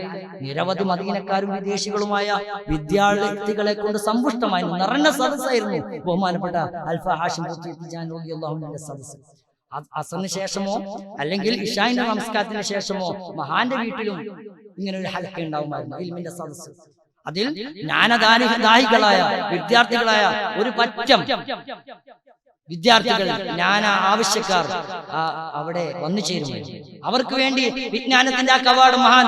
നിരവധി മദീനക്കാരും വിദേശികളുമായ വിദ്യാർത്ഥികളെ കൊണ്ട് സമ്പുഷ്ടമായിരുന്നു, നിറഞ്ഞ സദസ്സായിരുന്നു ബഹുമാനപ്പെട്ട അൽഫ ഹാഷിം ഖൂത്തി തിജാനി റളിയല്ലാഹു അൻഹുവിന്റെ സദസ്സ്. അസറിന് ശേഷമോ അല്ലെങ്കിൽ ഇശാഇന്റെ നമസ്കാരത്തിന് ശേഷമോ മഹാന്റെ വീട്ടിലും ഇങ്ങനെ ഒരു ഹൽക്ക ഉണ്ടാവുമായിരുന്നു, ഇൽമിന്റെ സദസ്സ്. അതിൽ ജ്ഞാനദാഹികളായ വിദ്യാർത്ഥികളായ ഒരു പറ്റം വിദ്യാർത്ഥികൾ, ജ്ഞാന ആവശ്യക്കാർ അവിടെ വന്നു ചേരുമായിരുന്നു. അവർക്ക് വേണ്ടി വിജ്ഞാനത്തിന്റെ ആ കവാടം മഹാൻ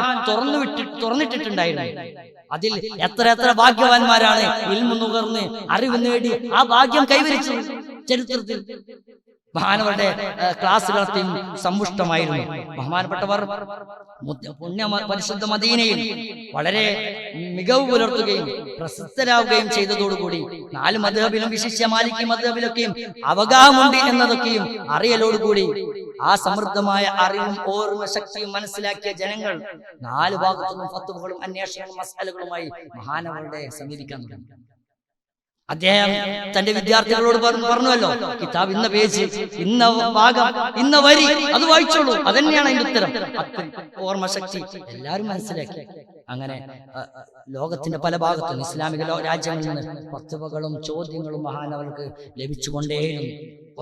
തുറന്നിട്ടിട്ടുണ്ടായിരുന്നു. അതിൽ എത്ര ഭാഗ്യവാന്മാരാണ് ഇൽമു നുകർന്ന് അറിവ് നേടി ആ ഭാഗ്യം കൈവരിച്ചു ചരിത്രത്തിൽ. മഹാനവരുടെ ക്ലാസ്സുകളത്തെയും സമ്പുഷ്ടമായിരുന്നു. ബഹുമാനപ്പെട്ടവർ പുണ്യ പരിശുദ്ധ മദീനയിൽ വളരെ മികവ് പുലർത്തുകയും പ്രസിദ്ധരാവുകയും ചെയ്തതോടുകൂടി 4 മദ്ഹബിലും വിശിഷ്യ മാലിക്കി മദ്ഹബിലൊക്കെയും അവഗാഹമുണ്ട് എന്നതൊക്കെയും അറിയലോടുകൂടി ആ സമൃദ്ധമായ അറിവും ഓർമ്മ ശക്തിയും മനസ്സിലാക്കിയ ജനങ്ങൾ 4 ഭാഗത്തുനിന്നും ഫത്വകളും അന്വേഷണങ്ങളും മസ്അലകളുമായി മഹാനവരുടെ സമീപിക്കാൻ തുടങ്ങി. അദ്ദേഹം തന്റെ വിദ്യാർത്ഥികളോട് പറഞ്ഞുവല്ലോ, കിതാബ് ഇന്ന പേജ്, ഇന്ന ഭാഗം, ഇന്ന വരി, അത് വായിച്ചോളൂ, അതന്നെയാണ് അതിന്റെ ഉത്തരം. ഓർമ്മ ശക്തി എല്ലാവരും മനസ്സിലാക്കി. അങ്ങനെ ലോകത്തിന്റെ പല ഭാഗത്തും ഇസ്ലാമിക രാജ്യങ്ങളിൽ നിന്ന് ഫത്വകളും ചോദ്യങ്ങളും മഹാനവർക്ക് ലഭിച്ചുകൊണ്ടേയിരുന്നു.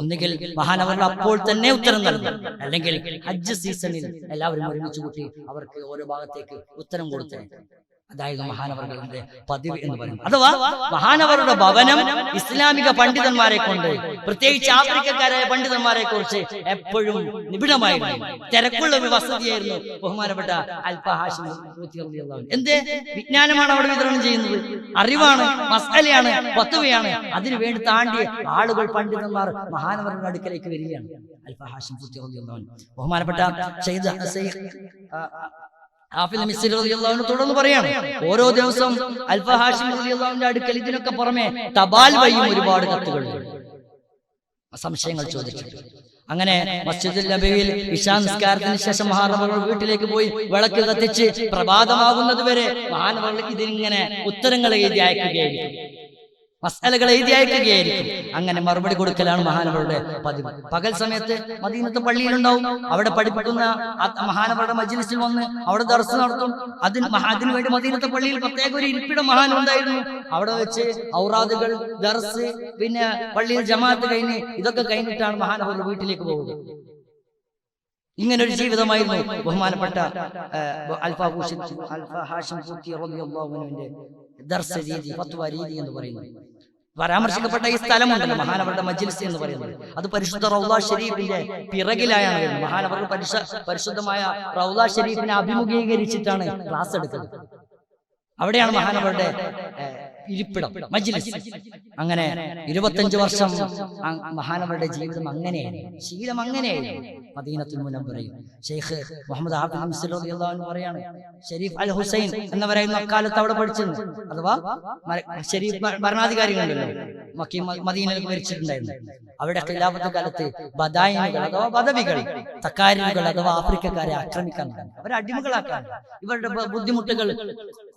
ഒന്നുകിൽ മഹാനവർ അപ്പോൾ തന്നെ ഉത്തരം നൽകും, അല്ലെങ്കിൽ ഹജ്ജ് സീസണിൽ എല്ലാവരും ഒരുമിച്ച് കൂട്ടി അവർക്ക് ഓരോ ഭാഗത്തേക്ക് ഉത്തരം കൊടുത്തേ. അതായത് മഹാനവറുകളുടെ പതിവ് എന്ന് പറയുന്നത്. അഥവാ മഹാനവറുടെ ഭവനം ഇസ്ലാമിക പണ്ഡിതന്മാരെ കൊണ്ട്, പ്രത്യേകിച്ച് ആഫ്രിക്കക്കാരായ പണ്ഡിതന്മാരെ കുറിച്ച് എപ്പോഴും നിബിഡമായിരുന്നു. തിരക്കുള്ള ഒരു വസതിയായിരുന്നു ബഹുമാനപ്പെട്ട അൽഫ ഹാഷിം റളിയല്ലാഹു അൻഹു. എന്തേ വിജ്ഞാനമാണ് അവിടെ വിതരണം ചെയ്യുന്നത്, അറിവാണ്, മസ്അലയാണ്, ഫത്വയാണ്. അതിനു വേണ്ടി താണ്ടി ആളുകൾ, പണ്ഡിതന്മാർ മഹാനവറുടെ അടുക്കലേക്ക് വരികയാണ്. അൽഫ ഹാഷിം റളിയല്ലാഹു അൻഹു ബഹുമാനപ്പെട്ട ഹാഫിദ് മിസ്രി റളിയല്ലാഹു അൻഹു തുടർന്ന് പറയാണ്, ഓരോ ദിവസവും അൽഫ ഹാഷിം റളിയല്ലാഹു അൻഹുവിന്റെ അടുക്കൽ ഇതിനൊക്കെ പുറമെ തപാൽ വഴിയും ഒരുപാട് കത്തുകൾ, സംശയങ്ങൾ ചോദിച്ചു. അങ്ങനെ മസ്ജിദുൽ നബവിയിൽ ഇശാ നിസ്കാരത്തിന് ശേഷം മഹാനവർ വീട്ടിലേക്ക് പോയി വിളക്ക് കത്തിച്ച് പ്രഭാതമാകുന്നത് വരെ മഹാനവർ ഇതിനിങ്ങനെ ഉത്തരങ്ങൾ എഴുതി അയക്കുകയായിരിക്കും, മസ്അലകൾ എഴുതി അയക്കുകയായിരിക്കും. അങ്ങനെ മറുപടി കൊടുക്കലാണ് മഹാനവരുടെ പതിവ്. പകൽ സമയത്ത് മദീനത്തെ പള്ളിയിലുണ്ടാവും, അവിടെ പഠിപ്പിക്കുന്ന മഹാനവരുടെ മജ്ലിസിൽ വന്ന് അവിടെ ദർസ് നടത്തും. അതിനു വേണ്ടി മദീനത്തെ പള്ളിയിൽ പ്രത്യേക ഒരു ഇരിപ്പിടം മഹാനുണ്ടായിരുന്നു. അവിടെ വെച്ച് ഔറാദുകൾ, ദർസ്, പിന്നെ പള്ളിയിൽ ജമാഅത്ത് കഴിഞ്ഞ് ഇതൊക്കെ കഴിഞ്ഞിട്ടാണ് മഹാനവരുടെ വീട്ടിലേക്ക് പോകുന്നത്. ഇങ്ങനൊരു ജീവിതമായിരുന്നു ബഹുമാനപ്പെട്ട അൽഫ ഹാഷിം റളിയല്ലാഹു അൻഹുവിന്റെ ദർസ് രീതി, ഫത്വ രീതി എന്ന് പറയുന്നത്. പരാമർശിക്കപ്പെട്ട ഈ സ്ഥലമുണ്ടല്ലോ മഹാനവരുടെ മജ്ലിസ് എന്ന് പറയുന്നത്, അത് പരിശുദ്ധ റൗള ഷരീഫിന്റെ പിറകിലായാണ് വരുന്നത്. മഹാനവർ പരിശുദ്ധമായ റൗള ഷരീഫിനെ അഭിമുഖീകരിച്ചിട്ടാണ് ക്ലാസ് എടുക്കുന്നത്. അവിടെയാണ് മഹാനവരുടെ ഇരിപ്പിടം, മജ്ലിസ്. അങ്ങനെ 25 വർഷം മഹാനവരുടെ ജീവിതം അങ്ങനെയായിരുന്നു, ശീലം അങ്ങനെയായിരുന്നു. മദീനത്തുൽ മുനവ്വറയിൽ ഷെയ്ഖ് മുഹമ്മദ് ഹാഫിദ് മിസ്രി റളിയല്ലാഹു അൻഹു പറയാണ്, ഷരീഫ് അൽ ഹുസൈൻ എന്നവരായിരുന്നു അക്കാലത്ത് അവിടെ പഠിച്ചത്. അഥവാ ഷരീഫ് ഭരണാധികാരികളുണ്ടല്ലോ, മക്കീ മദീനയിലേക്ക് ഭരിച്ചിട്ടുണ്ടായിരുന്നു. അവിടെ ഖിലാഫത്ത് കാലത്ത് ബദായിനുകൾ അഥവാ ബദവികൾ, തക്കാരികൾ അഥവാ ആഫ്രിക്കക്കാരെ ആക്രമിക്കാൻ, അവരെ അടിമകളാക്കാൻ, ഇവരുടെ ബുദ്ധിമുട്ടുകൾ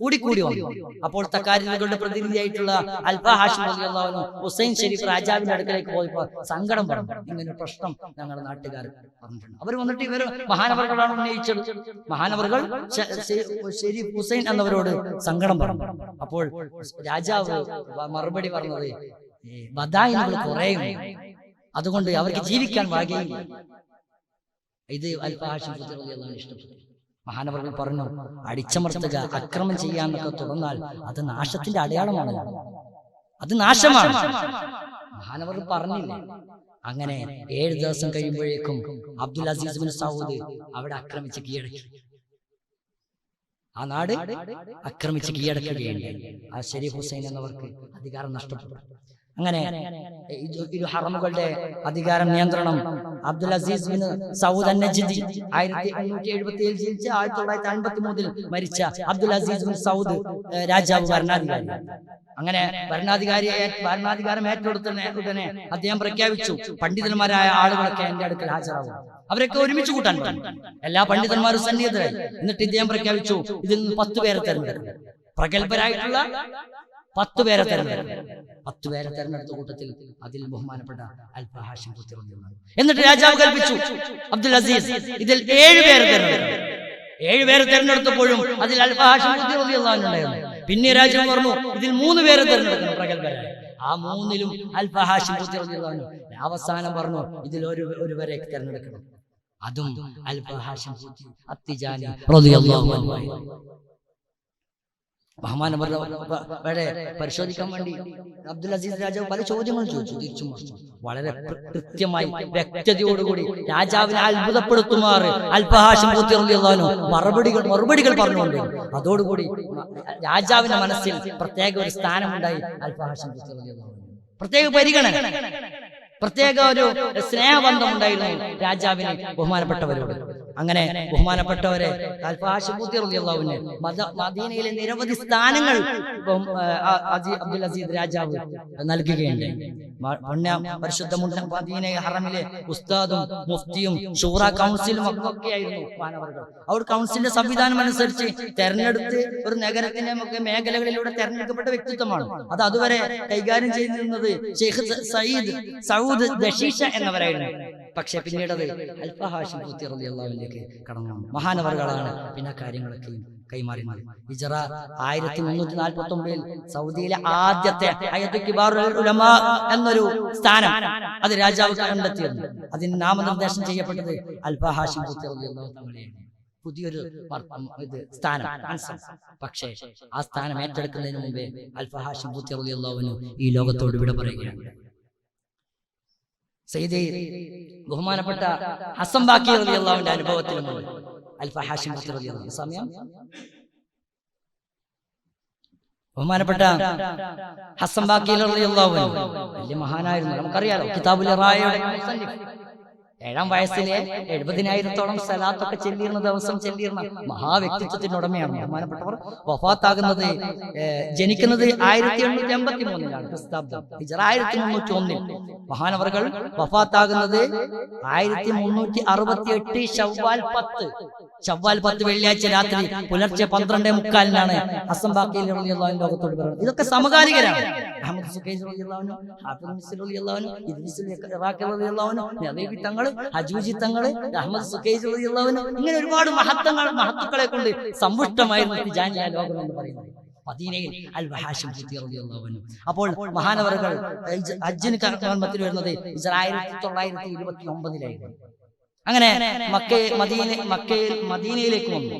കൂടിക്കൂടി വന്നു. അപ്പോൾ തക്കാരികളുടെ പ്രതിനിധിയായിട്ടുള്ള അൽഫ ഹാഷിം റളിയല്ലാഹു അൻഹു ഹുസൈൻ ഷരീഫ് രാജാവിന്റെ അടുക്കലേക്ക് പോയപ്പോൾ സങ്കടം പറഞ്ഞു, ഇങ്ങനെ പ്രശ്നം ഞങ്ങളുടെ നാട്ടുകാർ പറഞ്ഞിട്ടുണ്ട്. അവർ വന്നിട്ട് ഇവർ മഹാനവറുകളാണ് ഉന്നയിച്ചത്. മഹാനവറുകൾ ഷരീഫ് ഹുസൈൻ എന്നവരോട് സങ്കടം പറഞ്ഞു. അപ്പോൾ രാജാവ് മറുപടി പറഞ്ഞത്, ബദായിനുകൾ കുറേയുണ്ട്, അതുകൊണ്ട് അവർക്ക് ജീവിക്കാൻ വകയില്ല. ഇത് അൽഫ ഹാഷിം റളിയല്ലാഹു അൻഹു ഇഷ്ടപ്പെട്ടു. മഹാനവറുകൾ പറഞ്ഞു, അടിച്ചമർത്തുക, അക്രമം ചെയ്യാനൊക്കെ തുടർന്നാൽ അത് നാശത്തിന്റെ അടയാളമാണല്ലോ, അത് നാശമാണ്. മഹാനവർ പറഞ്ഞില്ല. അങ്ങനെ 7 ദിവസം കഴിയുമ്പോഴേക്കും അബ്ദുൽ അസീസ് ബിൻ സൗദ് അവിടെ ആക്രമിച്ച് കീഴടക്കി. ആ നാട് ആക്രമിച്ച് കീഴടക്കുകയുണ്ടായി. ആ ഷരീഫ് ഹുസൈൻ എന്നവർക്ക് അധികാരം നഷ്ടപ്പെട്ടു. അങ്ങനെ ഇരു ഹറമുകളുടെ അധികാരം, നിയന്ത്രണം അബ്ദുൽ അസീസ് ബിൻ സൗദ് അൻ-നജ്ദി 1877 ജനിച്ച് 1953 മരിച്ച അബ്ദുൽ അസീസ് ബിൻ സൗദ് രാജാവ്, ഭരണാധികാരി. അങ്ങനെ ഭരണാധികാരം ഏറ്റെടുത്ത ഉടനെ അദ്ദേഹം പ്രഖ്യാപിച്ചു, പണ്ഡിതന്മാരായ ആളുകളൊക്കെ എന്റെ അടുക്കൽ ഹാജരാകും. അവരൊക്കെ ഒരുമിച്ച് കൂട്ടാൻ പറഞ്ഞു. എല്ലാ പണ്ഡിതന്മാരും സന്നിഹിതരായി. എന്നിട്ട് ഇദ്ദേഹം പ്രഖ്യാപിച്ചു, ഇതിൽ നിന്ന് 10 പേരെ തെരഞ്ഞെടുക്കും, പ്രഗത്ഭരായിട്ടുള്ള 10 പേരെ തെരഞ്ഞെടുക്കും. 10 പേരെ തെരഞ്ഞെടുത്ത കൂട്ടത്തിൽ അതിൽ ബഹുമാനപ്പെട്ട അൽഫ ഹാഷിം റളിയല്ലാഹു അൻഹു. എന്നിട്ട് രാജാവ് കൽപ്പിച്ചു, അബ്ദുൽ അസീസ് ഇതിൽ 7 പേരെ തെരഞ്ഞെടുക്കും. 7 പേരെ തെരഞ്ഞെടുത്തപ്പോഴും അതിൽ അൽഫ ഹാഷിം റളിയല്ലാഹു അൻഹു ഉണ്ടായിരുന്നു. പിന്നെ രാജാവ് പറഞ്ഞു, ഇതിൽ 3 പേരെ തെരഞ്ഞെടുക്കണം, പ്രഗത്ഭരായ. ആ 3-ലും അൽഫ ഹാഷിം റളിയല്ലാഹു അൻഹു. അവസാനം പറഞ്ഞു, ഇതിൽ ഒരുവരെ തെരഞ്ഞെടുക്കണം. അതും അൽഫ ഹാഷിം അത്തിജാനി റളിയല്ലാഹു അൻഹു. ബഹുമാനവരെ പരിശോധിക്കാൻ വേണ്ടി അബ്ദുൽ അസീസ് രാജാവ് പല ചോദ്യങ്ങൾ ചോദിച്ചു, തിരിച്ചും വളരെ കൃത്യമായി വ്യക്തതയോടുകൂടി രാജാവിനെ അത്ഭുതപ്പെടുത്തുമാറ് അൽഫ ഹാഷിം റളിയല്ലാഹു അൻഹു മറുപടികൾ പറഞ്ഞുകൊണ്ട് അതോടുകൂടി രാജാവിന്റെ മനസ്സിൽ പ്രത്യേക ഒരു സ്ഥാനമുണ്ടായി. അൽഫ ഹാഷിം റളിയല്ലാഹു അൻഹു പ്രത്യേക പരിഗണന, പ്രത്യേക ഒരു സ്നേഹബന്ധം ഉണ്ടായിരുന്നു രാജാവിന് ബഹുമാനപ്പെട്ടവരോട്. അങ്ങനെ ബഹുമാനപ്പെട്ടവരെ മദീനയിലെ നിരവധി സ്ഥാനങ്ങൾ അബ്ദുൽ അസീസ് രാജാവ് നൽകുകയുണ്ട്. പരിശുദ്ധ മദീന ഹറമിലെ ഉസ്താദും മുഫ്തിയും ഷൂറ കൗൺസിലും ഒക്കെയായിരുന്നു മഹാനവറുകൾ. അവർ കൗൺസിലിന്റെ സംവിധാനം അനുസരിച്ച് തെരഞ്ഞെടുത്ത് ഒരു നഗരത്തിന്റെ ഒക്കെ മേഖലകളിലൂടെ തെരഞ്ഞെടുക്കപ്പെട്ട വ്യക്തിത്വമാണ്. അത് അതുവരെ കൈകാര്യം ചെയ്തിരുന്നത് ഷെയ്ഖ് സൗദ് ദശീഷ എന്നവരായിരുന്നു. പക്ഷെ പിന്നീട് അത് അൽഫ ഹാഷിം പൂത്തി റളിയല്ലാഹു അൻഹുവിലേക്ക് കടന്നു വന്നു. മഹാനവറുകളാണ് പിന്നെ കാര്യങ്ങളൊക്കെ കൈമാറുന്നത്. ഹിജ്റ 1349 സൗദിയിലെ ആദ്യത്തെ ഹയത്തുൽ കിബാറുൽ ഉലമാ എന്നൊരു സ്ഥാനം അത് രാജാവ് കണ്ടെത്തിയിരുന്നു. അതിന് നാമനിർദ്ദേശം ചെയ്യപ്പെട്ടത് അൽഫ ഹാഷിം പൂത്തി റളിയല്ലാഹു അൻഹുവിനെയാണ്. പുതിയൊരു സ്ഥാനം. പക്ഷേ ആ സ്ഥാനം ഏറ്റെടുക്കുന്നതിന് മുമ്പേ അൽഫ ഹാഷിം പൂത്തി റളിയല്ലാഹു അൻഹു ഈ ലോകത്തോട് വിട പറയുകയാണ്. സയ്യിദ് ബഹുമാനപ്പെട്ട ഹസൻ ബാക്കി റളിയല്ലാഹുവിന്റെ അനുഭവത്തിൽ അൽഫ ഹാഷിം പൂത്തി റളിയല്ലാഹു അൻഹു സമയം ബഹുമാനപ്പെട്ട ഹസൻ ബാക്കി റളിയല്ലാഹു അൻഹു വലിയ മഹാനായിരുന്നു. നമുക്കറിയാലോ കിതാബുൽ ഇറായയുടെ മുസന്നിഫ് 7-ാം വയസ്സിലെ 70,000-ഓളം സലാത്തൊക്കെ ചെല്ലിയിരുന്ന ദിവസം ചെല്ലിയിരുന്ന മഹാവ്യക്തിത്വത്തിനുടമയാണ് ബഹുമാനപ്പെട്ടവർ. വഫാത്താകുന്നത് ജനിക്കുന്നത് 1883-ലാണ് ക്രിസ്താബ്ദം. ഹിജ്റ 1301. മഹാനവറുകൾ വഫാത്താകുന്നത് 1368 ശവ്വാൽ 10 വെള്ളിയാഴ്ച രാത്രി പുലർച്ചെ 12:45 ഹസൻ ബാക്കി റളിയല്ലാഹു അൻഹു ലോകത്തോട് പറയുന്നത്. ഇതൊക്കെ സമകാലികരാണ്. അഹ്മദ് സുഖൈജ് റളിയല്ലാഹു അൻഹു, ഹാഫിദ് മിസ്രി റളിയല്ലാഹു അൻഹു, ഇദ്രീസുൽ ഇറാഖി റളിയല്ലാഹു അൻഹു, നബീബി തങ്ങൾ, ഹജ്ജൂജി തങ്ങൾ, അഹ്മദ് സുഖൈജ് റളിയല്ലാഹു അൻഹു, ഇങ്ങനെ ഒരുപാട് മഹത്തുക്കളെ കൊണ്ട് സമ്പുഷ്ടമായിരുന്നു തിജാനിയ ലോകം എന്ന് പറയുന്നത്. മദീനയിൽ അൽഫ ഹാഷിം പൂത്തി റളിയല്ലാഹു അൻഹു. അപ്പോൾ മഹാനവറുകൾ ഹജ്ജിന് കർമ്മത്തിൽ വരുന്നത് 1929-ലായിരുന്നു. അങ്ങനെ മദീനയിലേക്ക് വന്നു.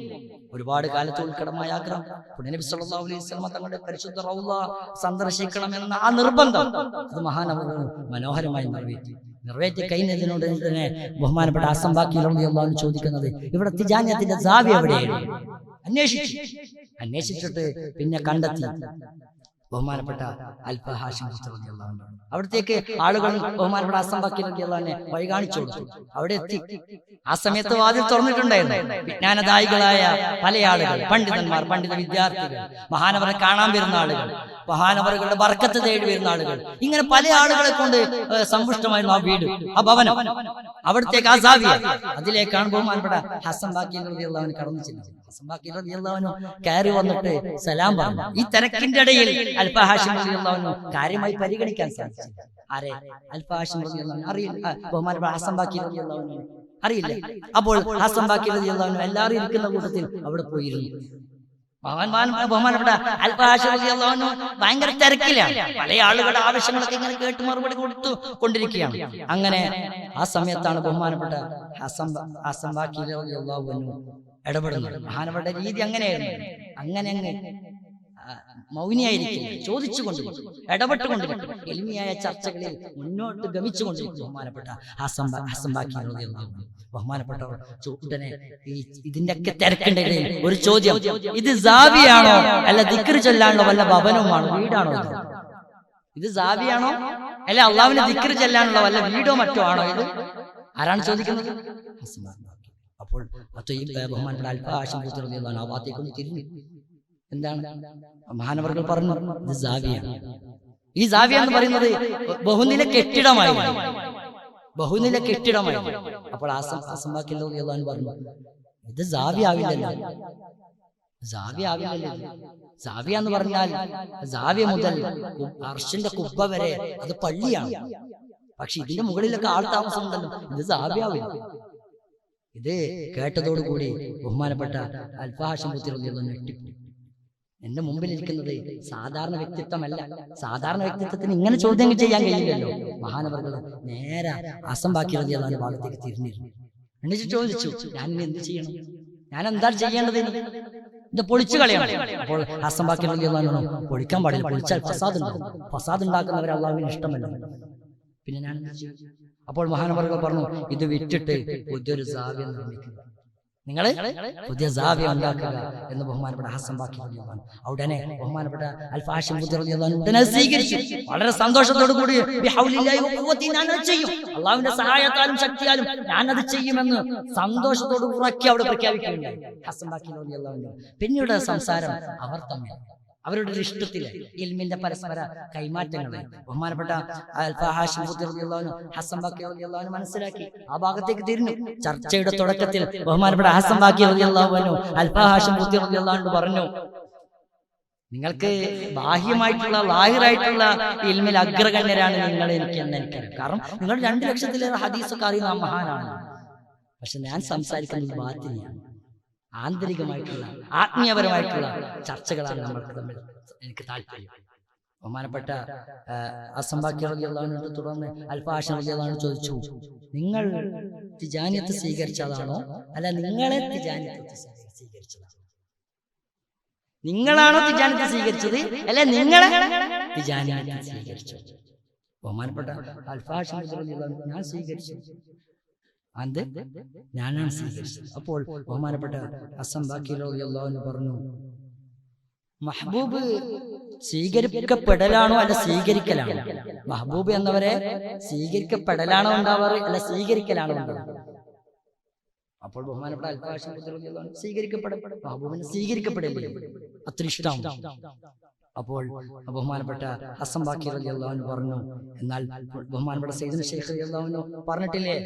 ഒരുപാട് കാലത്ത് ഉൾക്കടമായ ആഗ്രഹം നബി സല്ലല്ലാഹു അലൈഹി വസല്ലം തങ്ങളുടെ പരിശുദ്ധ റൗള സന്ദർശിക്കണമെന്ന ആ നിർബന്ധം അത് മഹാനവറുകൾ മനോഹരമായി നിറവേറ്റി കഴിഞ്ഞതിനോട് തന്നെ ബഹുമാനപ്പെട്ട ഹസൻ ബാക്കി റളിയല്ലാഹു അൻഹു ചോദിക്കുന്നത്, ഇവിടെ തിജാനിയത്തിന്റെ സാവി എവിടെയാണ്? അന്വേഷിച്ചിട്ട് പിന്നെ കണ്ടെത്തി ബഹുമാനപ്പെട്ട അൽഫ ഹാഷിം പൂത്തി റളിയല്ലാഹു അൻഹു. അവിടത്തേക്ക് ആളുകൾ ബഹുമാനപ്പെട്ട ഹസൻ ബാക്കി റളിയല്ലാഹു അൻഹു വഴി കാണിച്ചു കൊടുത്തു. അവിടെ എത്തി. ആ സമയത്ത് വാതിൽ തുറന്നിട്ടുണ്ടായിരുന്നു. വിജ്ഞാനദായികളായ പല ആളുകൾ, പണ്ഡിതന്മാർ, പണ്ഡിത വിദ്യാർത്ഥികൾ, മഹാനവറെ കാണാൻ വരുന്ന ആളുകൾ, മഹാനവറുകളുടെ ബർക്കത്ത് തേടി വരുന്ന ആളുകൾ, ഇങ്ങനെ പല ആളുകളെ കൊണ്ട് സമ്പുഷ്ടമായിരുന്നു ആ വീട്, ആ ഭവനം. അവിടത്തേക്ക് ആ സാവിയ അതിലേക്കാണ് ബഹുമാനപ്പെട്ട ഹസൻ ബാക്കി റളിയല്ലാഹു അൻഹു കടന്നു ചെന്നത്. ഹസൻ ബാക്കി റളിയല്ലാഹു അൻഹു കയറി വന്നിട്ട് സലാം പറഞ്ഞു. ഈ തിരക്കിന്റെ ഇടയിൽ അൽഫ ഹാഷിം റളിയല്ലാഹു അൻഹു കാര്യമായി പരിഗണിക്കാൻ സാധിച്ചില്ല. ആരെ? അൽഫ ഹാഷിം റളിയല്ലാഹു അൻഹു അറിയില്ല. ബഹുമാനപ്പെട്ട ഹസൻ ബാക്കി റളിയല്ലാഹു അൻഹു അറിയില്ല. അപ്പോൾ ഹസൻ ബാക്കി റളിയല്ലാഹു അൻഹു എല്ലാവരും ഇരിക്കുന്ന കൂട്ടത്തിൽ അവിടെ പോയിരുന്നു. ബഹുമാനപ്പെട്ട അൽഫ ഹാഷിം റളിയല്ലാഹു അൻഹു ഭയങ്കര തിരക്കിലാണ്. പല ആളുകളുടെ ആവശ്യങ്ങളൊക്കെ ഇങ്ങനെ കേട്ട് മറുപടി കൊടുത്തു കൊണ്ടിരിക്കുകയാണ്. അങ്ങനെ ആ സമയത്താണ് ബഹുമാനപ്പെട്ട ഹസൻ ബാക്കി റളിയല്ലാഹു അൻഹു ഇടപെടുന്നത്. മഹാനവരുടെ രീതി അങ്ങനെയായിരുന്നു. അങ്ങനെ മൗനിയായിരിക്കും, ചോദിച്ചുകൊണ്ടിരിക്കും, ഇടപെട്ടുകൊണ്ടിരിക്കും, എളിമയായ ചർച്ചകളിൽ മുന്നോട്ട് ഗമിച്ചുകൊണ്ടിരിക്കും ബഹുമാനപ്പെട്ട ഹസൻ ബാക്കി റളിയല്ലാഹു അൻഹു. ബഹുമാനപ്പെട്ടവർ ഉടനെ ഇതിന്റെ ഒക്കെ തിരക്കിണ്ടെങ്കിൽ ഒരു ചോദ്യം, ഇത് സാവിയാണോ അല്ല ദിക്ർ ചൊല്ലാനുള്ള വല്ല ഭവനവുമാണോ, വീടാണോ? ഇത് സാവിയാണോ അല്ല അള്ളാഹുവിനെ ദിക്ർ ചൊല്ലാനുള്ള വല്ല വീടോ മറ്റോ ആണോ ഇത്? ആരാണ് ചോദിക്കുന്നത്? അപ്പോൾ ബഹുമാനപ്പെട്ട അൽഫ ഹാഷിം പൂത്തി റളിയല്ലാഹു അൻഹു ആ ഭാഗത്തേക്കൊന്ന് തിരിഞ്ഞു. എന്താണ് മഹാനവറുകൾ പറഞ്ഞു? ഇത് സാവിയാണ്. ഈ സാവിയ എന്ന് പറയുന്നത് ബഹുനില കെട്ടിടമായിരുന്നു. അപ്പോൾ ഹസൻ ബാക്കി റളിയല്ലാഹു അൻഹു പറഞ്ഞു, ഇത് സാവിയ ആവില്ലല്ലോ. സാവിയ എന്ന് പറഞ്ഞാൽ സാവിയ മുതൽ അർശിന്റെ കുബ്ബ വരെ അത് പള്ളിയാണ്. പക്ഷെ ഇതിന്റെ മുകളിലൊക്കെ ആൾ താമസം ഉണ്ടല്ലോ, ഇത് സാവിയാവില്ല. ഇത് കേട്ടതോടുകൂടി ബഹുമാനപ്പെട്ട അൽഫ ഹാഷിം പൂത്തി റളിയല്ലാഹു അൻഹു ഞെട്ടിപ്പോയി. എന്റെ മുമ്പിലിരിക്കുന്നത് സാധാരണ വ്യക്തിത്വമല്ല. സാധാരണ വ്യക്തിത്വത്തിന് ഇങ്ങനെ ചോദ്യങ്ങൾ ചെയ്യാൻ കഴിയില്ലല്ലോ. മഹാനവറുകൾ നേരെ ഹസൻ ബാക്കി റളിയല്ലാഹു അൻഹു ഭാഗത്തേക്ക് തിരിഞ്ഞിരുന്നു. എന്നിട്ട് ചോദിച്ചു, ഞാൻ എന്ത് ചെയ്യണം? ഞാൻ എന്താ ചെയ്യേണ്ടത്? ഇത് പൊളിച്ചു കളയണം. അപ്പോൾ ഹസൻ ബാക്കി റളിയല്ലാഹു അൻഹു പൊളിക്കാൻ പാടില്ല, പൊളിച്ചാൽ ഫസാദ് ഉണ്ടാകും. ഫസാദ് ഉണ്ടാക്കുന്നവർ അള്ളാഹുവിന് ഇഷ്ടമല്ല. പിന്നെ ഞാൻ അപ്പോൾ മഹാനവറുകൾ പറഞ്ഞു, ഇത് വിറ്റിട്ട് പുതിയൊരു സാവ്യം നിർമ്മിക്കുക. നിങ്ങൾ പുതിയ സാവ്യ ഉണ്ടാക്കുക എന്ന് ബഹുമാനപ്പെട്ട ഹസൻ ബാക്കി ഉടനെ ബഹുമാനപ്പെട്ട അൽഫാഷിം ഉടനെ സ്വീകരിച്ചു. വളരെ സന്തോഷത്തോടു കൂടി ഞാനത് ചെയ്യും, അള്ളാഹുവിന്റെ സഹായത്താലും ശക്തിയാലും ഞാനത് ചെയ്യുമെന്ന് സന്തോഷത്തോട് ഉറക്കി അവിടെ പ്രഖ്യാപിക്കുകയുണ്ടായി ഹസൻ ബാക്കി. പിന്നീട് സംസാരം അവർ തമ്മിൽ അവരുടെ ഒരു ഇഷ്ടത്തില് ഇൽമിന്റെ പരസ്പര കൈമാറ്റങ്ങൾ ബഹുമാനപ്പെട്ട ഹസൻ ബാക്കി റളിയല്ലാഹു അൻഹു മനസ്സിലാക്കി ആ ഭാഗത്തേക്ക് തിരിഞ്ഞു. ചർച്ചയുടെ തുടക്കത്തിൽ ബഹുമാനപ്പെട്ട ഹസൻ ബാക്കി റളിയല്ലാഹു അൻഹു ഹാഷിം റളിയല്ലാഹു അൻഹു പറഞ്ഞു, നിങ്ങൾക്ക് ബാഹ്യമായിട്ടുള്ള ലാഹിറായിട്ടുള്ള ഇൽമിൽ അഗ്രഗണ്യരാണ് നിങ്ങൾ എന്ന് എനിക്കറിയാം. കാരണം നിങ്ങൾ 2 ലക്ഷത്തിലേറെ ഹദീസൊക്കെ അറിയുന്ന മഹാനാണ്. പക്ഷെ ഞാൻ സംസാരിക്കുന്നത് ബാത്തിനിയാണ്, ആന്തരികമായിട്ടുള്ള ആത്മീയപരമായിട്ടുള്ള ചർച്ചകളാണ് നമ്മൾക്ക് തമ്മിൽ എനിക്ക് താല്പര്യം. ബഹുമാനപ്പെട്ട ഹസൻ ബാക്കി റളിയല്ലാഹു അൻഹു തുടർന്ന് ഹാഷിം റളിയല്ലാഹു അൻഹു ചോദിച്ചു, നിങ്ങൾ തിജാനിയത്ത് സ്വീകരിച്ചതാണോ അല്ല നിങ്ങളെ തിജാനിയത്ത് സ്വീകരിച്ചതാണോ? നിങ്ങളാണോ തിജാനിയത്ത് സ്വീകരിച്ചത് അല്ല നിങ്ങളെ തിജാനിയത്ത് സ്വീകരിച്ചു? ബഹുമാനപ്പെട്ട ഹാഷിം റളിയല്ലാഹു അൻഹു ഞാൻ സ്വീകരിച്ചു, അത് ഞാനാണ് സ്വീകരിച്ചത്. അപ്പോൾ ബഹുമാനപ്പെട്ട ഹസൻ ബാക്കി റളിയല്ലാഹു അൻഹു പറഞ്ഞു, മഹബൂബ് സ്വീകരിക്കപ്പെടലാണോ അല്ല സ്വീകരിക്കലാണോ? മഹബൂബ് എന്നവരെ സ്വീകരിക്കപ്പെടലാണോ ഉണ്ടാവാറ് അല്ല സ്വീകരിക്കലാണോ ഉണ്ടാവാറ്? അപ്പോൾ ബഹുമാനപ്പെട്ട ഹാഷിം റളിയല്ലാഹു അൻഹു സ്വീകരിക്കപ്പെടും, മഹബൂബിനെ സ്വീകരിക്കപ്പെടില്ലേ, അത്ര ഇഷ്ടം. അപ്പോൾ ബഹുമാനപ്പെട്ട ഹസൻ ബാക്കി റളിയല്ലാഹു അൻഹു പറഞ്ഞു, എന്നാൽ ബഹുമാനപ്പെട്ട സയ്യിദുൽ ശൈഖ് റളിയല്ലാഹു അൻഹു പറഞ്ഞിട്ടില്ലേ,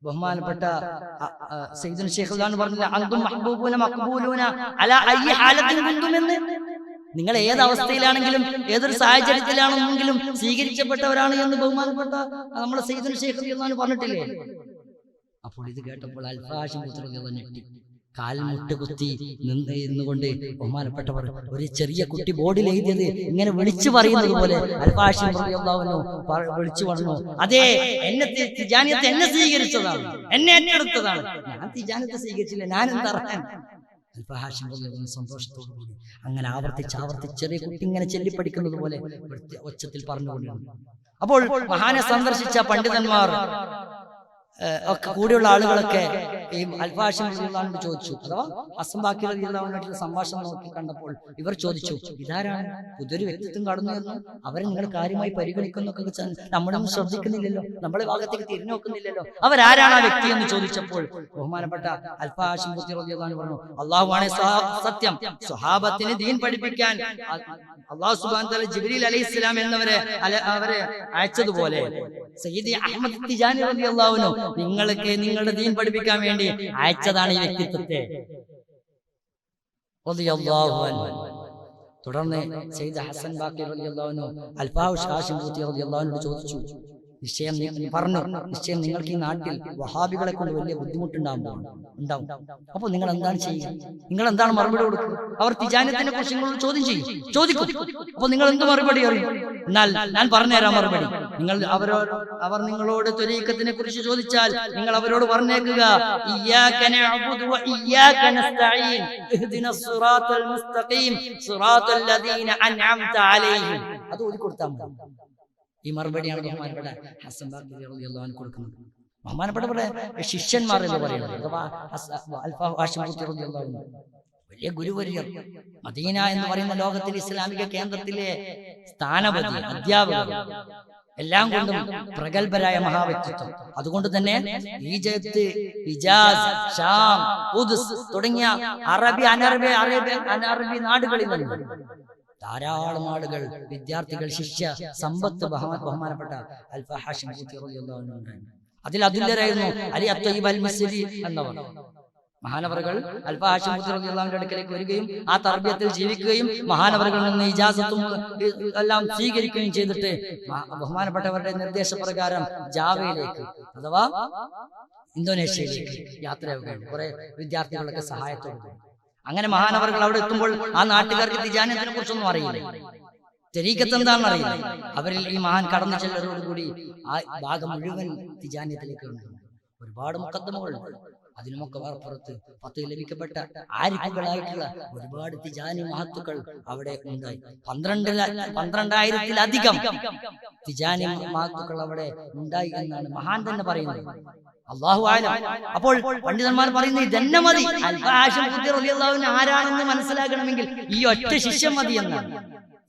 ബഹുമാനപ്പെട്ട സയ്യിദുൽ ശൈഖ് റളിയല്ലാഹു അൻഹു പറഞ്ഞില്ല, അൻതും മഹ്ബൂബൂന മഖ്ബൂലൂന അലാ അയ്യി ഹാലത്തിൻ കുന്തും എന്ന്. നിങ്ങൾ ഏത് അവസ്ഥയിലാണെങ്കിലും ഏതൊരു സാഹചര്യത്തിലാണെങ്കിലും സ്വീകരിക്കപ്പെട്ടവരാണ് എന്ന് ബഹുമാനപ്പെട്ട നമ്മുടെ സയ്യിദുൽ ശൈഖ് റളിയല്ലാഹു അൻഹു പറഞ്ഞിട്ടില്ലേ? അപ്പോൾ ഇത് കേട്ടപ്പോൾ ഹാഷിം റളിയല്ലാഹു അൻഹു ഞെട്ടി, കാൽമുട്ട് കുത്തി നിന്നുകൊണ്ട് ബഹുമാനപ്പെട്ടവർ ഒരു ചെറിയ കുട്ടി ബോർഡിൽ എഴുതിയത് ഇങ്ങനെ വിളിച്ചു പറയുന്നത് പോലെ ഹാഷിം റളിയല്ലാഹു അൻഹു വിളിച്ചു പറഞ്ഞു, അതെ എന്നെ തിജാനിയത്ത് എന്നെ സ്വീകരിച്ചതാണ്, എന്നെ ഏറ്റെടുത്തതാണ്, ഞാൻ തിജാനിയത്ത് സ്വീകരിച്ചില്ല, ഞാൻ എന്താ പറയാൻ? ഹാഷിം റളിയല്ലാഹു അൻഹു സന്തോഷത്തോടു കൂടി അങ്ങനെ ആവർത്തിച്ച് ചെറിയ കുട്ടി ഇങ്ങനെ ചൊല്ലിപ്പഠിക്കുന്നത് പോലെ ഒച്ചത്തിൽ പറഞ്ഞുകൊണ്ടിരുന്നു. അപ്പോൾ മഹാനെ സന്ദർശിച്ച പണ്ഡിതന്മാർ ഒക്കെ കൂടെയുള്ള ആളുകളൊക്കെ ഈ ഹാഷിം റളിയല്ലാഹു അൻഹു ചോദിച്ചു, അഥവാ ഹസൻ ബാക്കി റളിയല്ലാഹു അൻഹുവിന്റെ സംഭാഷണം നോക്കി കണ്ടപ്പോൾ ഇവർ ചോദിച്ചു, ഇതാരാണ്? പുതിയൊരു വ്യക്തിത്വം കടന്നു വരുന്നു, അവരെ നിങ്ങൾ കാര്യമായി പരിഗണിക്കുന്നൊക്കെ നമ്മളൊന്നും ശ്രദ്ധിക്കുന്നില്ലല്ലോ, നമ്മളെ ഭാഗത്തേക്ക് തിരിഞ്ഞു നോക്കുന്നില്ലല്ലോ, അവരാരാണ് ആ വ്യക്തി എന്ന് ചോദിച്ചപ്പോൾ ബഹുമാനപ്പെട്ട ഹാഷിം റളിയല്ലാഹു അൻഹു പറഞ്ഞു, അല്ലാഹുവാണ് സത്യം, സ്വഹാബത്തിന് ദീൻ പഠിപ്പിക്കാൻ അല്ലാഹു സുബ്ഹാനഹു വ തആല ജിബ്രീൽ അലൈഹിസ്സലാം എന്നവരെ അയച്ചതുപോലെ സയ്യിദി അഹ്മദ് തിജാനി റളിയല്ലാഹു അൻഹു നിങ്ങൾക്ക് നിങ്ങളുടെ ദീൻ പഠിപ്പിക്കാൻ വേണ്ടി അയച്ചതാണ് ഈ വ്യക്തിത്വത്തെ. തുടർന്ന് സയ്യിദ് ഹസൻ ബാക്കി റളിയല്ലാഹു അൻഹു ഹാഷിം റളിയല്ലാഹു അൻഹു ചോദിച്ചു, നിശ്ചയം പറഞ്ഞു, നിശ്ചയം നിങ്ങൾക്ക് ഈ നാട്ടിൽ വഹാബികളെ കൊണ്ട് വലിയ ബുദ്ധിമുട്ടുണ്ടാവും. അപ്പൊ നിങ്ങൾ എന്താണ് ചെയ്യുക? നിങ്ങൾ എന്താണ് മറുപടി കൊടുക്കുക? അവർ തിജാനിയത്തിനെ കുറിച്ച് നിങ്ങൾ ചോദിക്കും. അപ്പൊ നിങ്ങൾ എന്ത് മറുപടി അറിയും? എന്നാൽ ഞാൻ പറഞ്ഞുതരാം മറുപടി. അവർ നിങ്ങളോട് ത്വരീഖത്തിനെ കുറിച്ച് ചോദിച്ചാൽ നിങ്ങൾ അവരോട് പറഞ്ഞേക്കുക, ഇയ്യാക നഅ്ബുദു വ ഇയ്യാക നസ്തഈൻ ഇഹ്ദിനസ് സിറാത്തൽ മുസ്തഖീം സിറാത്തൽ ലദീന അൻഅംത അലൈഹിം. അത് ഓതി കൊടുത്താൽ മതി. ഈ മറുപടിയാണ് ബഹുമാനപ്പെട്ട ഹസൻ ബാക്കി റളിയല്ലാഹു അൻഹു കൊടുക്കുന്നത്. ബഹുമാനപ്പെട്ടവരുടെ ശിഷ്യന്മാർ എന്ന് പറയുന്നത് അഥവാ ഹാഷിം റളിയല്ലാഹു അൻഹു വലിയ ഗുരുവര്യർ, മദീന എന്ന് പറയുന്ന ലോകത്തിലെ ഇസ്ലാമിക കേന്ദ്രത്തിലെ സ്ഥാനപതി, അധ്യാപകർ, എല്ലാം കൊണ്ടും പ്രഗത്ഭരായ മഹാവ്യക്തിത്വം. അതുകൊണ്ട് തന്നെ ഈജിപ്ത്, ഹിജാസ്, ഷാം, ഖുദ്സ് തുടങ്ങിയ അനറബി നാടുകളിൽ നിന്ന് ധാരാളം ആളുകൾ, വിദ്യാർത്ഥികൾ, ശിഷ്യ സമ്പത്ത് ബഹുമാനപ്പെട്ട ഹാഷിം റളിയല്ലാഹു അൻഹു ഉണ്ടായിരുന്നു. അതിൽ അതുല്യരായിരുന്നു അലി അത്വയ്യിബ് അൽ മിസ്രി എന്നവർ. മഹാനവറുകൾ ഹാഷിം റളിയല്ലാഹു അൻഹുവിന്റെ അടുക്കലേക്ക് വരികയും ആ തർബിയത്തിൽ ജീവിക്കുകയും മഹാനവറുകളിൽ നിന്ന് ഇജാസത്തും എല്ലാം സ്വീകരിക്കുകയും ചെയ്തിട്ട് ബഹുമാനപ്പെട്ടവരുടെ നിർദ്ദേശപ്രകാരം ജാവയിലേക്ക് അഥവാ ഇന്തോനേഷ്യയിലേക്ക് യാത്രയാവുകയാണ്, കുറെ വിദ്യാർത്ഥികളുടെ സഹായത്തോടെ. അങ്ങനെ മഹാനവറുകൾ അവിടെ എത്തുമ്പോൾ ആ നാട്ടുകാർക്ക് തിജാനിയത്തിനെ കുറിച്ചൊന്നും അറിയില്ല, ത്വരീഖത്ത് എന്താണെന്ന് അറിയില്ല. അവരിൽ ഈ മഹാൻ കടന്നു ചെല്ലതോടുകൂടി ആ ഭാഗം മുഴുവൻ തിജാനിയത്തിലേക്ക് ഉണ്ട്. ഒരുപാട് മുഖദ്ദമകളുണ്ട്. അതിനുമൊക്കെ പുറത്ത് പത്ത് ലഭിക്കപ്പെട്ട ആരിഫുകളായിട്ടുള്ള ഒരുപാട് തിജാനി മഹത്തുക്കൾ അവിടെ ഉണ്ടായി. 12,000-ത്തിലധികം തിജാനി മഹത്തുക്കൾ അവിടെ ഉണ്ടായി എന്നാണ് മഹാൻ തന്നെ പറയുന്നത്. അല്ലാഹു ആലം. അപ്പോൾ പണ്ഡിതന്മാർ പറയുന്നത് ഇതന്നെ മതി. ഹാഷിം ഖുദ്ദി റളിയല്ലാഹു അൻഹു ആരാണെന്ന് മനസ്സിലാക്കണമെങ്കിൽ ഈ ഒറ്റ ശിഷ്യൻ മതി എന്നാണ്.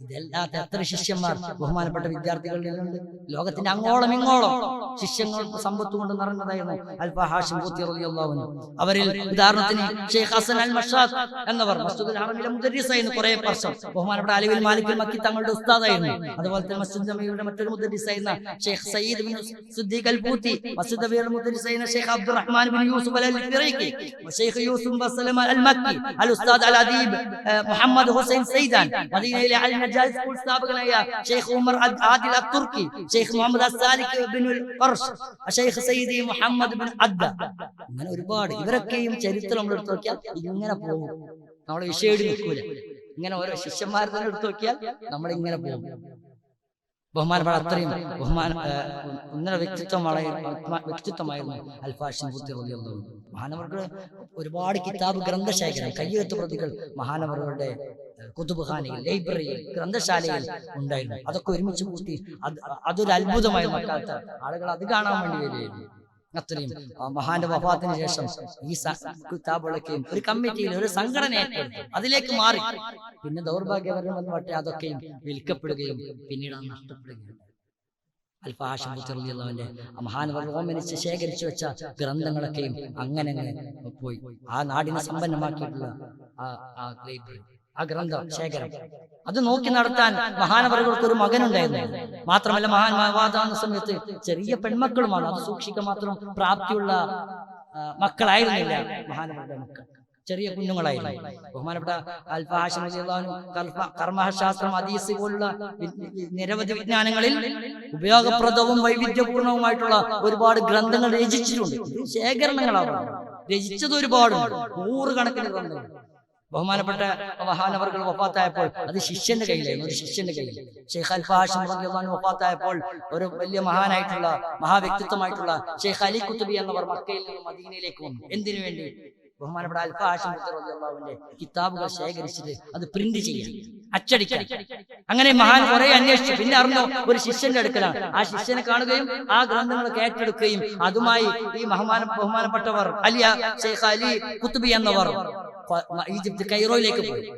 ഇതല്ലാത്ത എത്ര ശിഷ്യന്മാർ ബഹുമാനപ്പെട്ട വിദ്യാർത്ഥികളിലുണ്ട്. ലോകത്തിന്റെ അങ്ങോളം ഇങ്ങോളം ശിഷ്യങ്ങൾ സമ്പത്ത് കൊണ്ട് നിറഞ്ഞതായിരുന്നു ഹാഷിം ഖുദ്ദി റളിയല്ലാഹു അൻഹു. അവരിൽ ഉദാഹരണത്തിന് ഷെയ്ഖ് ഹസൻ അൽ മഷാദ് എന്നവർ മസ്ജിദുൽ ഹറമിലെ മുദരിസായിരുന്നു കുറേ വർഷം. ബഹുമാനപ്പെട്ട അലവിൽ മാലിക് മക്കി തങ്ങളുടെ ഉസ്താദായിരുന്നു. അതുപോലെ തന്നെ മസ്ജിദ് ജമീയുടെ മറ്റൊരു മുദരിസായിരുന്ന ഷെയ്ഖ് സയ്യിദ് ബിൻ സിദ്ദീഖ് അൽ പൂത്തി, മസ്ജിദ് നബവിയുടെ മുദരിസായിരുന്ന ഷെയ്ഖ് അബ്ദുറഹ്മാൻ ബിൻ യൂസുഫ് അൽ ഫിറൈഖി, ഷെയ്ഖ് യൂസുഫ് ബൻ സലമ അൽ മക്കി, അൽ ഉസ്താദ് അൽ അദീബ് മുഹമ്മദ് ഹുസൈൻ സൈദാൻ, മദീനയിലെ അൽ നജാസ് സ്കൂൾ സ്ഥാപകനായ ഷെയ്ഖ് ഉമർ ആദിൽ അത്തുർക്കി, ഷെയ്ഖ് മുഹമ്മദ് അസ്സാലിക് ബിൻ ഖർഷ്, ഷെയ്ഖ് സയ്യിദി മുഹമ്മദ് ബിൻ അദ്ദ, അങ്ങനെ ഒരുപാട്. ഇവരൊക്കെയും ചരിത്രം നമ്മൾ എടുത്തു നോക്കിയാൽ ഇങ്ങനെ പോകും. നമ്മളെ വിഷയം നിൽക്കൂല. ഇങ്ങനെ ഓരോ ശിഷ്യന്മാരെ തന്നെ എടുത്തു നോക്കിയാൽ നമ്മൾ ഇങ്ങനെ പോകും. ബഹുമാനപ്പെട്ട അത്രയും ഉന്നത വ്യക്തിത്വമായിരുന്നു ഹാഷിം ഖുദ്ദി റളിയല്ലാഹു അൻഹു. മഹാനവർക്ക് ഒരുപാട് കിതാബ് ഗ്രന്ഥശേഖരം, കയ്യെഴുത്ത് പ്രതികൾ മഹാനവറുകളുടെ കുതുബ്ഖാനയിൽ, ലൈബ്രറിയിൽ, ഗ്രന്ഥശാലയിൽ ഉണ്ടായിരുന്നു. അതൊക്കെ ഒരുമിച്ച് കൂട്ടി അതൊരു അത്ഭുതമായിരുന്നു. അക്കാലത്ത് ആളുകൾ അത് കാണാൻ വേണ്ടി വരികയായിരുന്നു. അത്രയും മഹാന്റെ വഫാത്തിന് ശേഷം ഈ കിതാബുകളൊക്കെയും ഒരു കമ്മിറ്റിയിൽ, ഒരു സംഘടന ഏറ്റെടുത്തു, അതിലേക്ക് മാറി. പിന്നെ ദൗർഭാഗ്യപരം വന്നു പറ്റേ അതൊക്കെയും വിൽക്കപ്പെടുകയും പിന്നീട് അത് നഷ്ടപ്പെടുകയും. ഹാഷിം ഖുദ്ദി റളിയല്ലാഹു അൻഹു മഹാനവർ ഓമനിച്ച് ശേഖരിച്ചു വെച്ച ഗ്രന്ഥങ്ങളൊക്കെയും അങ്ങനെ പോയി. ആ നാടിനെ സമ്പന്നമാക്കിയിട്ടുള്ള ആ ലൈബ്രറി, ആ ഗ്രന്ഥ ശേഖരം അത് നോക്കി നടത്താൻ മഹാനവറുകൾക്ക് ഒരു മകനുണ്ടായിരുന്നു. മാത്രമല്ല മഹാന്മാവാദാകുന്ന സമയത്ത് ചെറിയ പെൺമക്കളുമാണ്. അത് സൂക്ഷിക്കാൻ മാത്രം പ്രാപ്തിയുള്ള മക്കളായിരുന്നില്ല മഹാനവരുടെ മക്കൾ, ചെറിയ കുഞ്ഞുങ്ങളായിരുന്നു. ബഹുമാനപ്പെട്ട ഹാഷിം റളിയല്ലാഹു അൻഹു കർമ്മശാസ്ത്രം, ഹദീസ് പോലുള്ള നിരവധി വിജ്ഞാനങ്ങളിൽ ഉപയോഗപ്രദവും വൈവിധ്യപൂർണവുമായിട്ടുള്ള ഒരുപാട് ഗ്രന്ഥങ്ങൾ രചിച്ചിട്ടുണ്ട്. ശേഖരണങ്ങളാണ് രചിച്ചത് ഒരുപാടുണ്ട്, 100 കണക്കിന് ഗ്രന്ഥങ്ങൾ. ബഹുമാനപ്പെട്ട മഹാനവറുകൾ വഫാത്തായപ്പോൾ അത് ശിഷ്യന്റെ കയ്യിലായിരുന്നു, ഒരു ശിഷ്യന്റെ കയ്യിൽ. ഷെയ്ഖ് ഹാഷിം റളിയല്ലാഹു അൻഹു വഫാത്തായപ്പോൾ ഒരു വലിയ മഹാനായിട്ടുള്ള മഹാവ്യക്തിത്വമായിട്ടുള്ള ഷെയ്ഖ് അലി ഖുത്ബി എന്നവർ മക്കയിൽ നിന്ന് മദീനയിലേക്ക് വന്നു. എന്തിനു വേണ്ടി? ബഹുമാനപ്പെട്ട ഹാഷിം ഖുദ്ദി റളിയല്ലാഹു അൻഹുവിന്റെ കിതാബുകൾ ശേഖരിച്ചിട്ട് അത് പ്രിന്റ് ചെയ്യാൻ, അച്ചടിക്കാൻ. അങ്ങനെ മഹാൻ കുറെ അന്വേഷിച്ചു. പിന്നെ അറിഞ്ഞു ഒരു ശിഷ്യന്റെ അടുക്കലാണ്. ആ ശിഷ്യനെ കാണുകയും ആ ഗ്രന്ഥങ്ങളൊക്കെ ഏറ്റെടുക്കുകയും അതുമായി ഈ ബഹുമാനപ്പെട്ടവർ ഷെയ്ഖ് അലി ഖുത്ബി എന്നവർ ഈജിപ്ത് കൈറോയിലേക്ക് പോയി.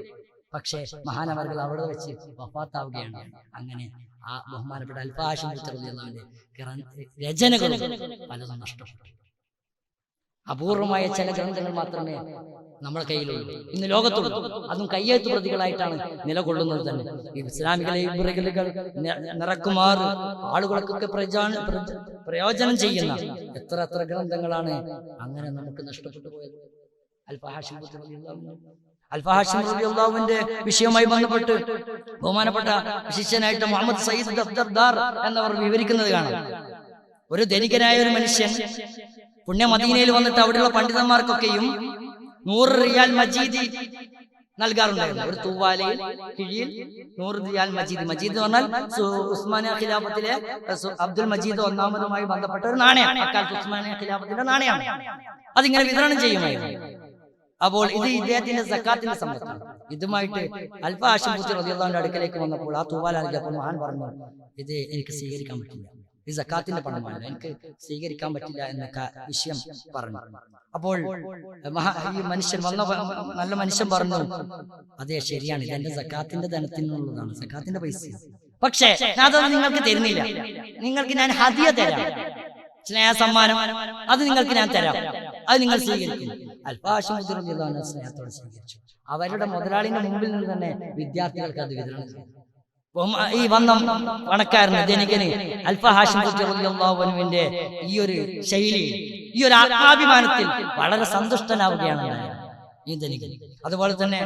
പക്ഷേ മഹാനവറുകൾ അവിടെ വെച്ച് വഫാത്താവുകയാണ്. അങ്ങനെ ആ ബഹുമാനപ്പെട്ട ഹാഷിം ഖുദ്ദി റളിയല്ലാഹു അൻഹുവിന്റെ രചനകൾ പലതും നഷ്ടപ്പെട്ടു. അപൂർവമായ ചില ഗ്രന്ഥങ്ങൾ മാത്രമേ നമ്മുടെ കയ്യിലുള്ളൂ, ഇന്ന് ലോകത്തുള്ളൂ. അതും കയ്യെഴുത്ത് പ്രതികളായിട്ടാണ് നിലകൊള്ളുന്നത് തന്നെ. ഇസ്ലാമിക ലൈബ്രറികൾ നിറക്കുമാർ ആളുകൾക്കൊക്കെ പ്രയോജനം ചെയ്യുന്ന എത്ര ഗ്രന്ഥങ്ങളാണ് അങ്ങനെ നമുക്ക് നഷ്ടപ്പെട്ടു പോയത്. ഹാഷിം റളിയല്ലാഹുവിന്റെ വിഷയവുമായി ബന്ധപ്പെട്ട് ബഹുമാനപ്പെട്ട ശിഷ്യനായിട്ട് മുഹമ്മദ് സയ്യിദ് ദഫ്ദർദാർ എന്നവർ വിവരിക്കുന്നത് കാണാം. ഒരു ധനികനായ ഒരു മനുഷ്യൻ പുണ്യ മദീനയിൽ വന്നിട്ട് അവിടെയുള്ള പണ്ഡിതന്മാർക്കൊക്കെയും 100 റിയാൽ മജീദ് നൽകാറുണ്ടായിരുന്നു. ഒരു തൂവാലയിൽ കിഴിയിൽ 100 റിയാൽ മജീദ്. മജീദ് എന്ന് പറഞ്ഞാൽ ഉസ്മാനിയ ഖിലാഫത്തിലെ അബ്ദുൽ മജീദ് ഒന്നാമതുമായി ബന്ധപ്പെട്ട ഒരു നാണയമാണ്. അക്കാലത്ത് ഉസ്മാനിയ ഖിലാഫത്തിന്റെ നാണയമാണ്. അതിങ്ങനെ വിതരണം ചെയ്യുമായിരുന്നു. അപ്പോൾ ഇത് ഇദ്ദേഹത്തിന്റെ സക്കാത്തിന്റെ സമ്പത്താണ്. ഇതുമായിട്ട് ഹാഷിം ഖുദ്ദി റളിയല്ലാഹു അൻഹു അടുക്കലേക്ക് വന്നപ്പോൾ ആ തൂവാല നൽകിയപ്പോൾ മഹാൻ പറഞ്ഞു, ഇത് എനിക്ക് സ്വീകരിക്കാൻ പറ്റില്ല, ഇത് സക്കാത്തിന്റെ പണമാണ്, എനിക്ക് സ്വീകരിക്കാൻ പറ്റില്ല എന്ന വിഷയം പറഞ്ഞു. അപ്പോൾ ഈ മനുഷ്യൻ നല്ല മനുഷ്യൻ പറഞ്ഞു, അതെ ശരിയാണ്, ഇതെന്റെ സക്കാത്തിന്റെ ധനത്തിനുള്ളതാണ്, സക്കാത്തിന്റെ പൈസ. പക്ഷേ അതൊന്നും നിങ്ങൾക്ക് തരുന്നില്ല, നിങ്ങൾക്ക് ഞാൻ ഹദിയ തരാം, സ്നേഹ സമ്മാനം, അത് നിങ്ങൾക്ക് ഞാൻ തരാം, അത് നിങ്ങൾ സ്വീകരിക്കും. ഹാഷിം ഖുദ്ദി റളിയല്ലാഹു അൻഹു സ്നേഹത്തോടെ സ്വീകരിച്ചു. അവരുടെ മുതലാളിന്റെ മുമ്പിൽ നിന്ന് തന്നെ വിദ്യാർത്ഥികൾക്ക് അത് വിതരണം ചെയ്തു. ഈ വന്ന പണക്കാരന് ധനികന് ഹാഷിം ഖുദ്ദി റളിയല്ലാഹു അൻഹുവിന്റെ ഈ ഒരു ശൈലി, ഈ ഒരു ആത്മാഭിമാനത്തിൽ വളരെ സന്തുഷ്ടനാവുകയാണ് ഈ ധനികൻ. അതുപോലെ തന്നെ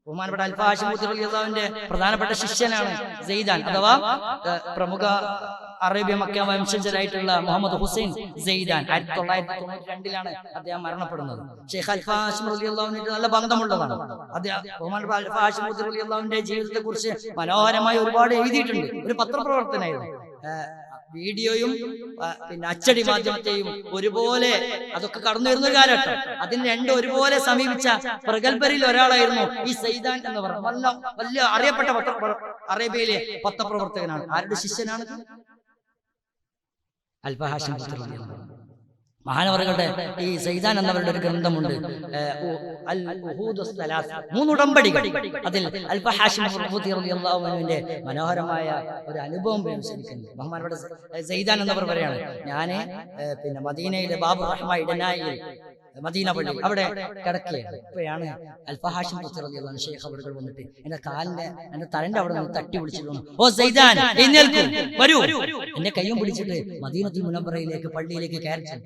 ബഹുമാനപ്പെട്ട ഹാഷിം ഖുദ്ദി റളിയല്ലാഹു അൻഹുവിന്റെ പ്രധാനപ്പെട്ട ശിഷ്യനാണ് സെയ്ദാൻ, അഥവാ പ്രമുഖ അറേബ്യ മക്ക വംശജരായിട്ടുള്ള മുഹമ്മദ് ഹുസൈൻ സെയ്ദാൻ. 1992 അദ്ദേഹം മരണപ്പെടുന്നത്. ഷെയ്ഖ് ഹാഷിം റളിയല്ലാഹു അൻഹുവിന്റെ നല്ല ബന്ധമുള്ളതാണ്. ബഹുമാനപ്പെട്ട ഹാഷിം ഖുദ്ദി റളിയല്ലാഹു അൻഹുവിന്റെ ജീവിതത്തെ കുറിച്ച് മനോഹരമായി ഒരുപാട് എഴുതിയിട്ടുണ്ട്. ഒരു പത്രപ്രവർത്തനായിരുന്നു. വീഡിയോയും പിന്നെ അച്ചടി മാധ്യമത്തെയും ഒരുപോലെ അതൊക്കെ കടന്നു വരുന്ന ഒരു കാലഘട്ടം. അതിന് രണ്ടും ഒരുപോലെ സമീപിച്ച പ്രഗത്ഭരിൽ ഒരാളായിരുന്നു ഈ സൈദാൻ എന്ന് പറഞ്ഞ വലിയ അറിയപ്പെട്ട അറേബ്യയിലെ പത്രപ്രവർത്തകനാണ്. ആരുടെ ശിഷ്യനാണ്? അൽഫ ഹാഷിം മഹാനവറുകളുടെ ഈ സൈദാൻ എന്നവരുടെ ഒരു ഗ്രന്ഥമുണ്ട്, മൂന്നുടമ്പടികൾ. അതിൽ അൽഫ ഹാഷിം റളിയല്ലാഹു അൻഹുവിന്റെ മനോഹരമായ ഒരു അനുഭവം വിവരിച്ചിരിക്കുന്നു. ബഹുമാനപ്പെട്ട സൈദാൻ എന്നവർ പറയാണ്, ഞാന് പിന്നെ മദീനയിലെ ബാബു റഹ്മ ഇടനായിൽ മദീന പള്ളി അവിടെ കിടക്കുകയാണ്. ഇപ്പോഴാണ് അൽഫ ഹാഷിം റളിയല്ലാഹു അൻഹു ശൈഖ് അവറുകൾ വന്നിട്ട് എന്റെ തലന്റെ അവിടെ നിന്ന് തട്ടി വിളിച്ചിട്ട്, ഓ സൈദാൻ എഴുന്നേൽക്കൂ, വരൂ. എന്റെ കയ്യും പിടിച്ചിട്ട് മദീനത്തുൽ മുനവ്വറയിലേക്ക് പള്ളിയിലേക്ക് കയറ്റി.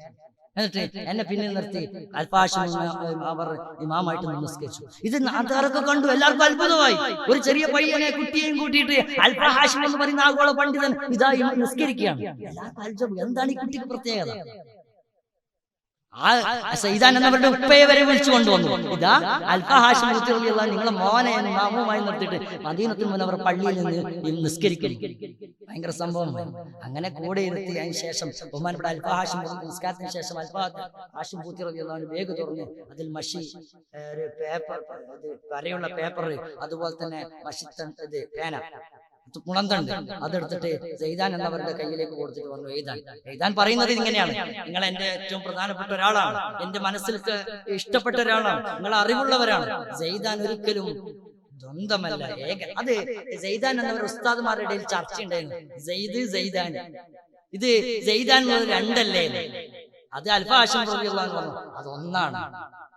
എന്നിട്ട് എന്നെ പിന്നിൽ നിർത്തി അൽഫ ഹാഷിം അവർ ഇമാമായിട്ട് നമസ്കരിച്ചു. ഇത് നാട്ടുകാരൊക്കെ കണ്ടു, എല്ലാവർക്കും അത്ഭുതമായി. ഒരു ചെറിയ പയ്യനെ കുട്ടിയെയും കൂട്ടിയിട്ട് അൽഫ ഹാഷിം എന്ന് പറയുന്ന ആഗോള പണ്ഡിതൻ ഇതാ നിസ്കരിക്കുകയാണ്. എല്ലാവർക്കും അത്ഭുതം, എന്താണ് ഈ കുട്ടിക്ക് പ്രത്യേകത? സൈദാൻ എന്നവരുടെ ഉപ്പയെ വരെ വിളിച്ചു കൊണ്ടുവന്നു. ഇതാ അൽഫ ഹാഷിം റളിയല്ലാഹു അൻഹു നിങ്ങളെ മോനെ മാമുമായി നിർത്തിയിട്ട് മദീനത്തുൽ മുനവ്വറ പള്ളിയിൽ നിന്ന് നിസ്കരിക്കുന്നു. ഭയങ്കര സംഭവമായി. അങ്ങനെ കൂടെ ഇരുത്തി അതിന് ശേഷം ബഹുമാനപ്പെട്ട അൽഫ ഹാഷിം നിസ്കാരത്തിന് ശേഷം അൽഫ ഹാഷിം റളിയല്ലാഹു അൻഹു ബാഗ് തുറന്ന് അതിൽ മഷി, ഒരു പേപ്പർ, വരയുള്ള പേപ്പർ, അതുപോലെ തന്നെ മഷി പേന, മുളന്തണ്ട്, അതെടുത്തിട്ട് സൈദാൻ എന്നവരുടെ കയ്യിലേക്ക് കൊടുത്തിട്ട് പറഞ്ഞു, എഴുതാൻ പറയുന്നത് ഇങ്ങനെയാണ്: നിങ്ങൾ എന്റെ ഏറ്റവും പ്രധാനപ്പെട്ട ഒരാളാണ്, എന്റെ മനസ്സിൽ ഇഷ്ടപ്പെട്ട ഒരാളാണ്, നിങ്ങൾ അറിവുള്ളവരാണ്. സൈദാൻ ഒരിക്കലും ദ്വന്ദ്മല്ല, അത് സൈദാൻ എന്നവരുടെ ഉസ്താദുമാരുടെ ഇടയിൽ ചർച്ചയുണ്ടായിരുന്നു. സൈദാൻ, ഇത് സൈദാൻ രണ്ടല്ലേ? അത് അൽഫ ഹാഷിം റളിയല്ലാഹു അൻഹു പറഞ്ഞു അതൊന്നാണ്.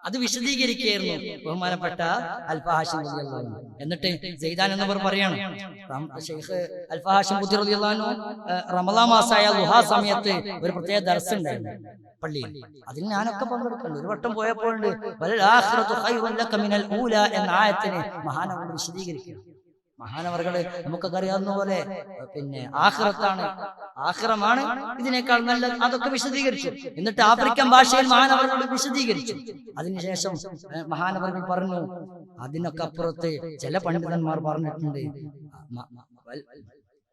അത് വിശദീകരിക്കുകയായിരുന്നു ബഹുമാനപ്പെട്ട അൽഫ ഹാഷിം റളിയല്ലാഹു അൻഹു. എന്നിട്ട് സൈദാൻ എന്നവർ പറയാണ്, ഷെയ്ഖ് അൽഫ ഹാഷിം റളിയല്ലാഹു അൻഹു റമളാൻ മാസമായ ദുഹാ സമയത്ത് ഒരു പ്രത്യേക ദർസ് ഉണ്ടായിരുന്നു പള്ളിയിൽ. അതിൽ ഞാനൊക്കെ പങ്കെടുക്കുന്നുണ്ട്. ഒരു വട്ടം പോയപ്പോഴുണ്ട് വലൽ ആഖിറതു ഖൈറുൻ ലക മിനൽ ഊല എന്ന ആയത്തിനെ മഹാനവർ വിശദീകരിക്കുക. മഹാനവറുകള് നമുക്കൊക്കെ അറിയാവുന്ന പോലെ പിന്നെ ആഖിറമാണ് ഇതിനേക്കാൾ നല്ലത്, അതൊക്കെ വിശദീകരിച്ചു. എന്നിട്ട് ആഫ്രിക്കൻ ഭാഷയിൽ മഹാനവറുകൾ വിശദീകരിച്ചു. അതിനുശേഷം മഹാനവറുകൾ പറഞ്ഞു, അതിനൊക്കെ അപ്പുറത്ത് ചില പണ്ഡിതന്മാർ പറഞ്ഞിട്ടുണ്ട്,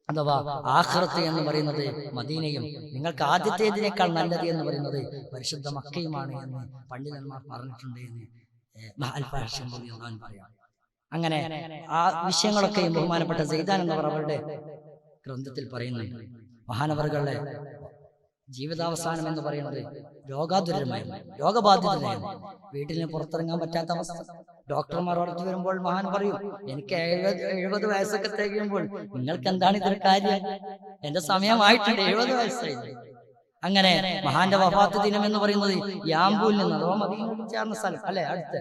അഥവാ ആഖിറത്ത് എന്ന് പറയുന്നത് മദീനയും നിങ്ങൾക്ക് ആദ്യത്തേതിനേക്കാൾ നല്ലത് എന്ന് പറയുന്നത് പരിശുദ്ധ മക്കയുമാണ് എന്ന് പണ്ഡിതന്മാർ പറഞ്ഞിട്ടുണ്ട് എന്ന് അൽഫ ഹാഷിം റളിയല്ലാഹു അൻഹു പറയാം. അങ്ങനെ ആ വിഷയങ്ങളൊക്കെയും ബഹുമാനപ്പെട്ട സൈദാൻ എന്നവർ അവരുടെ ഗ്രന്ഥത്തിൽ പറയുന്നുണ്ട്. മഹാനവറുകളുടെ ജീവിതാവസാനം എന്ന് പറയുന്നത് രോഗാതുരമായിരുന്നു, രോഗബാധിതരായിരുന്നു. വീട്ടിന് പുറത്തിറങ്ങാൻ പറ്റാത്ത അവസ്ഥ. ഡോക്ടർമാർ അടുത്ത് വരുമ്പോൾ മഹാൻ പറയും, എനിക്ക് 70 വയസ്സൊക്കെ തികയുമ്പോൾ നിങ്ങൾക്ക് എന്താണ് ഇതൊരു കാര്യം? എന്റെ സമയമായിട്ടുണ്ട്, 70 വയസ്സായി. അങ്ങനെ മഹാന്റെ വഫാത്ത് ദിനം എന്ന് പറയുന്നത് യാംബൂൽ നിന്ന്, അഥവാ മദീനയോട് ചേർന്ന സ്ഥലം അല്ലെ, അടുത്ത്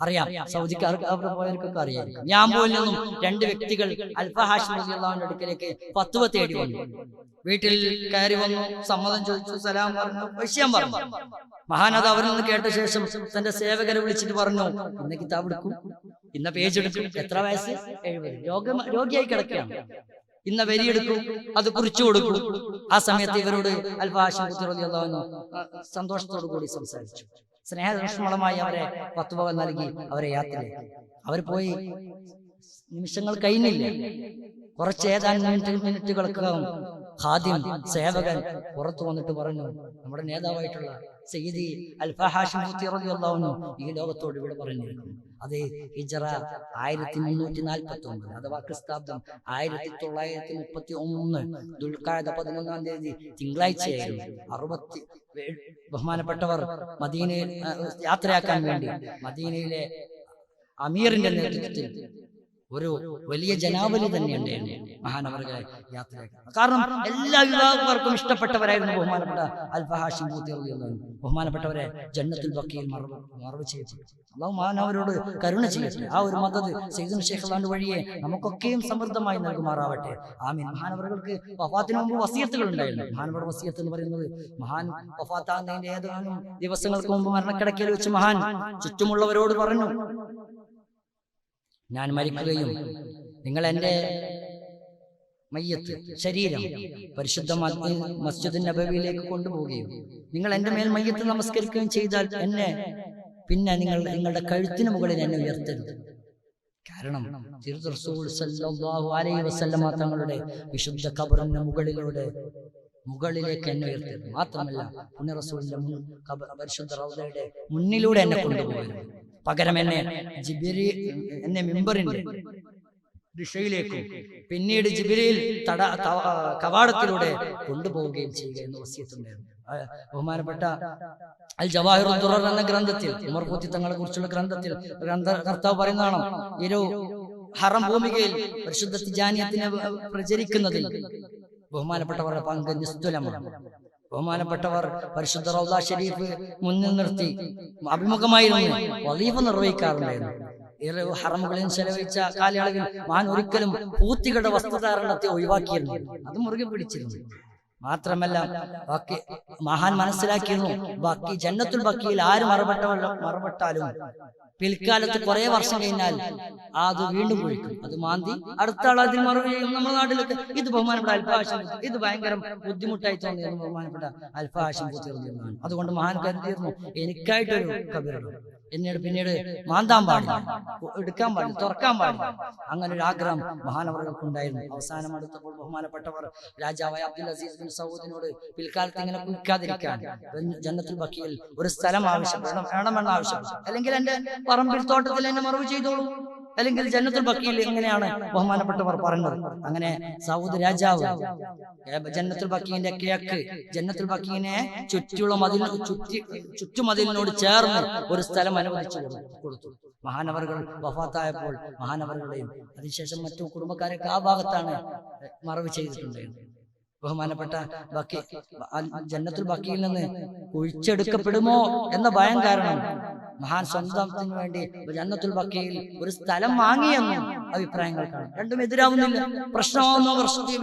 അറിയാം, സൗദിക്കാർക്ക് അവിടെ പോയവർക്കൊക്കെ അറിയാം. യാംബൂലിൽ നിന്നും 2 വ്യക്തികൾ അൽഫ ഹാഷിം റളിയല്ലാഹു അൻഹുവിന്റെ അടുക്കലേക്ക് ഫത്വ തേടി വന്നു. വീട്ടിൽ കയറി വന്നു, സമ്മതം ചോദിച്ചു, സലാം പറഞ്ഞു, വിഷയം പറഞ്ഞു. മഹാനത് അവരിൽ നിന്ന് കേട്ട ശേഷം തന്റെ സേവകരെ വിളിച്ചിട്ട് പറഞ്ഞു, ഇന്ന കിതാബ് എടുക്കും, ഇന്ന പേജ് എടുക്കും. എത്ര വയസ്സ്? 70. രോഗിയായി കിടക്കുകയാണ്. ഇന്ന വരിയെടുക്കും, അത് കുറിച്ചു കൊടുക്കും. ആ സമയത്ത് ഇവരോട് അൽഫ ഹാഷിം റളിയല്ലാഹു അൻഹു സന്തോഷത്തോടു കൂടി സംസാരിച്ചു. സ്നേഹനിഷ്മളമായി അവരെ ഫത്വ നൽകി അവരെ യാത്രയാക്കി. അവർ പോയി നിമിഷങ്ങൾ കഴിഞ്ഞില്ല, കുറച്ച് ഏതാനും മിനിറ്റുകൾക്കകം ഖാദിം, സേവകൻ പുറത്തു വന്നിട്ട് പറഞ്ഞു, നമ്മുടെ നേതാവായിട്ടുള്ള സയ്യിദി അൽഫ ഹാഷിം റളിയല്ലാഹു അൻഹു ഈ ലോകത്തോട് ഇവിടെ പറഞ്ഞിരിക്കുന്നു. അത് ഹിജ്റ 1349 അഥവാ ക്രിസ്താബ്ദം 1931 ദുൽഖഅദ 11-ാം തീയതി തിങ്കളാഴ്ചയായിരുന്നു. 60 ബഹുമാനപ്പെട്ടവർ മദീനയിൽ യാത്രയാക്കാൻ വേണ്ടി മദീനയിലെ അമീറിന്റെ നേതൃത്വത്തിൽ ഒരു വലിയ ജനാവലി തന്നെയുണ്ടായിരുന്നു മഹാനവറുകളെ യാത്രയാക്കാൻ. കാരണം എല്ലാ വിഭാഗക്കാർക്കും ഇഷ്ടപ്പെട്ടവരായിരുന്നു ബഹുമാനപ്പെട്ട അൽഫ ഹാഷിം റളിയല്ലാഹു അൻഹു. ബഹുമാനപ്പെട്ടവരെ ജന്നത്തുൽ ബഖീൽ മറവ് ചെയ്യപ്പെട്ടു. അല്ലാഹു മഹാനവരോട് കരുണ ചെയ്യട്ടെ. ആ ഒരു മദദ് സയ്യിദുൽ ശൈഖ് അല്ലാഹു വഴിയെ നമുക്കൊക്കെയും സമൃദ്ധമായി നൽകുമാറാവട്ടെ. ആമീൻ. മഹാനവറുകൾക്ക് വഫാത്തിന് മുമ്പ് വസിയത്തുകൾ ഉണ്ടായിരുന്നു. മഹാനവരുടെ വസിയത്ത് എന്ന് പറയുന്നത്, മഹാൻ വഫാത്താകുന്നതിന്റെ ഏതാനും ദിവസങ്ങൾക്ക് മുമ്പ് മരണക്കിടക്കയിൽ വെച്ച് മഹാൻ ചുറ്റുമുള്ളവരോട് പറഞ്ഞു, ഞാൻ മരിക്കുകയും നിങ്ങൾ എൻ്റെ മയ്യത്ത് ശരീരം പരിശുദ്ധ മസ്ജിദ് നബവിയിലേക്ക് കൊണ്ടുപോവുകയും നിങ്ങൾ എൻ്റെ മേൽ മയ്യത്ത് നമസ്കരിക്കുകയും ചെയ്താൽ പിന്നെ നിങ്ങളുടെ കഴുത്തിന് മുകളിൽ എന്നെ ഉയർത്തരുത്. കാരണം റസൂൽ സല്ലല്ലാഹു അലൈഹി വസല്ലമ തങ്ങളുടെ വിശുദ്ധ ഖബറിന്റെ മുകളിലൂടെ മുകളിലേക്ക് എന്നെ ഉയർത്തിയത്. മാത്രമല്ല പുണ്യ റസൂലിന്റെ പരിശുദ്ധ റൗദയുടെ മുന്നിലൂടെ എന്നെ കൊണ്ടുപോയിരുന്നു. പകരം എന്നെ മിമ്പറിന്റെ ദിശയിലേക്കും പിന്നീട് ജിബ്രീൽ കവാടത്തിലൂടെ കൊണ്ടുപോവുകയും ചെയ്യുക എന്ന് വസിയത്തുണ്ടായിരുന്നു. ബഹുമാനപ്പെട്ട അൽ ജവാഹിറുൽ ദുറർ എന്ന ഗ്രന്ഥത്തിൽ ഉമർ പൂത്തി തങ്ങളെ കുറിച്ചുള്ള ഗ്രന്ഥത്തിൽ കർത്താവ് പറയുന്നതാണ്, ഒരു ഹറം ഭൂമികയിൽ പരിശുദ്ധ തിജാനിയത്തിനെ പ്രചരിക്കുന്നതിൽ ബഹുമാനപ്പെട്ടവരുടെ പങ്ക് നിസ്തുലമാണ്. ബഹുമാനപ്പെട്ടവർ പരിശുദ്ധ റൗദ ഷരീഫ് മുന്നിൽ നിർത്തി അഭിമുഖമായിരുന്നു വളീഫ നിർവഹിക്കാറുണ്ടായിരുന്നു. ഹറമുകളിൽ ചെലവഴിച്ച കാലയളവിൽ മഹാൻ ഒരിക്കലും പൂത്തികളുടെ വസ്ത്രധാരണത്തെ ഒഴിവാക്കിയിരുന്നു, അത് മുറുകെ പിടിച്ചിരുന്നു. മാത്രമല്ല ബാക്കി മഹാൻ മനസ്സിലാക്കിയിരുന്നു, ബാക്കി ജന്നത്തുൽ ബക്കിയിൽ ആര് മറപ്പെട്ടാലും പിൽക്കാലത്ത് കുറെ വർഷം കഴിഞ്ഞാൽ അത് വീണ്ടും കുഴിക്കും, അത് മാന്തി അടുത്ത ആൾ അതിൽ മറവ് ചെയ്യും. നമ്മുടെ നാട്ടിലൊക്കെ ഇത് ബഹുമാനപ്പെട്ട അൽഫാശം, ഇത് ഭയങ്കര ബുദ്ധിമുട്ടായി തോന്നിയിരുന്നു ബഹുമാനപ്പെട്ട അൽഫാശം തീർന്നിരുന്നതാണ്. അതുകൊണ്ട് മഹാൻ കരുതിയിരുന്നു, എനിക്കായിട്ടൊരു കബറിടം പിന്നീട് മാന്താൻ പാടില്ല, എടുക്കാൻ പാടില്ല, തുറക്കാൻ പാടില്ല. അങ്ങനെ ഒരു ആഗ്രഹം മഹാനവർക്കുണ്ടായിരുന്നു. അവസാനം അടുത്തപ്പോൾ ബഹുമാനപ്പെട്ടവർ രാജാവായ അബ്ദുൽ അസീസ് ബിൻ സൗദിനോട് പിൽക്കാലത്ത് ഇങ്ങനെ കുളിക്കാതിരിക്കാൻ ജന്നത്തുൽ ബക്കിയിൽ ഒരു സ്ഥലം വേണമെന്ന് ആവശ്യപ്പെട്ടു. അല്ലെങ്കിൽ എന്റെ പറമ്പിൽ തോട്ടത്തിൽ എന്നെ മറവ് ചെയ്തോളൂ, അല്ലെങ്കിൽ ജന്നത്തുൽ ബക്കിയിൽ എങ്ങനെയാണ് ബഹുമാനപ്പെട്ടവർ പറഞ്ഞത്. അങ്ങനെ സൗദ് രാജാവ് ജന്നത്തുൽ ബക്കിന്റെ കിഴക്ക് ജന്നത്തുൽ ബക്കിനെ ചുറ്റുമതിലിനോട് ചേർന്ന് ഒരു സ്ഥലം അനുവദിച്ചു കൊടുത്തു. മഹാനവറുകൾ വഫാത്തായപ്പോൾ മഹാനവറുകളെയും അതിനുശേഷം മറ്റു കുടുംബക്കാരൊക്കെ ആ ഭാഗത്താണ് മറവ് ചെയ്തിട്ടുണ്ടായിരുന്നത്. ബഹുമാനപ്പെട്ട ജന്നത്തുൽ ബക്കിയിൽ നിന്ന് കുഴിച്ചെടുക്കപ്പെടുമോ എന്ന ഭയം കാരണം മഹാൻ സ്വന്തത്തിന് വേണ്ടി ജന്നത്തുൽ ബക്കിയിൽ ഒരു സ്ഥലം വാങ്ങിയെന്നും അഭിപ്രായങ്ങൾ കാണും. രണ്ടും എതിരാവുന്നില്ല, പ്രശ്നമാവുന്ന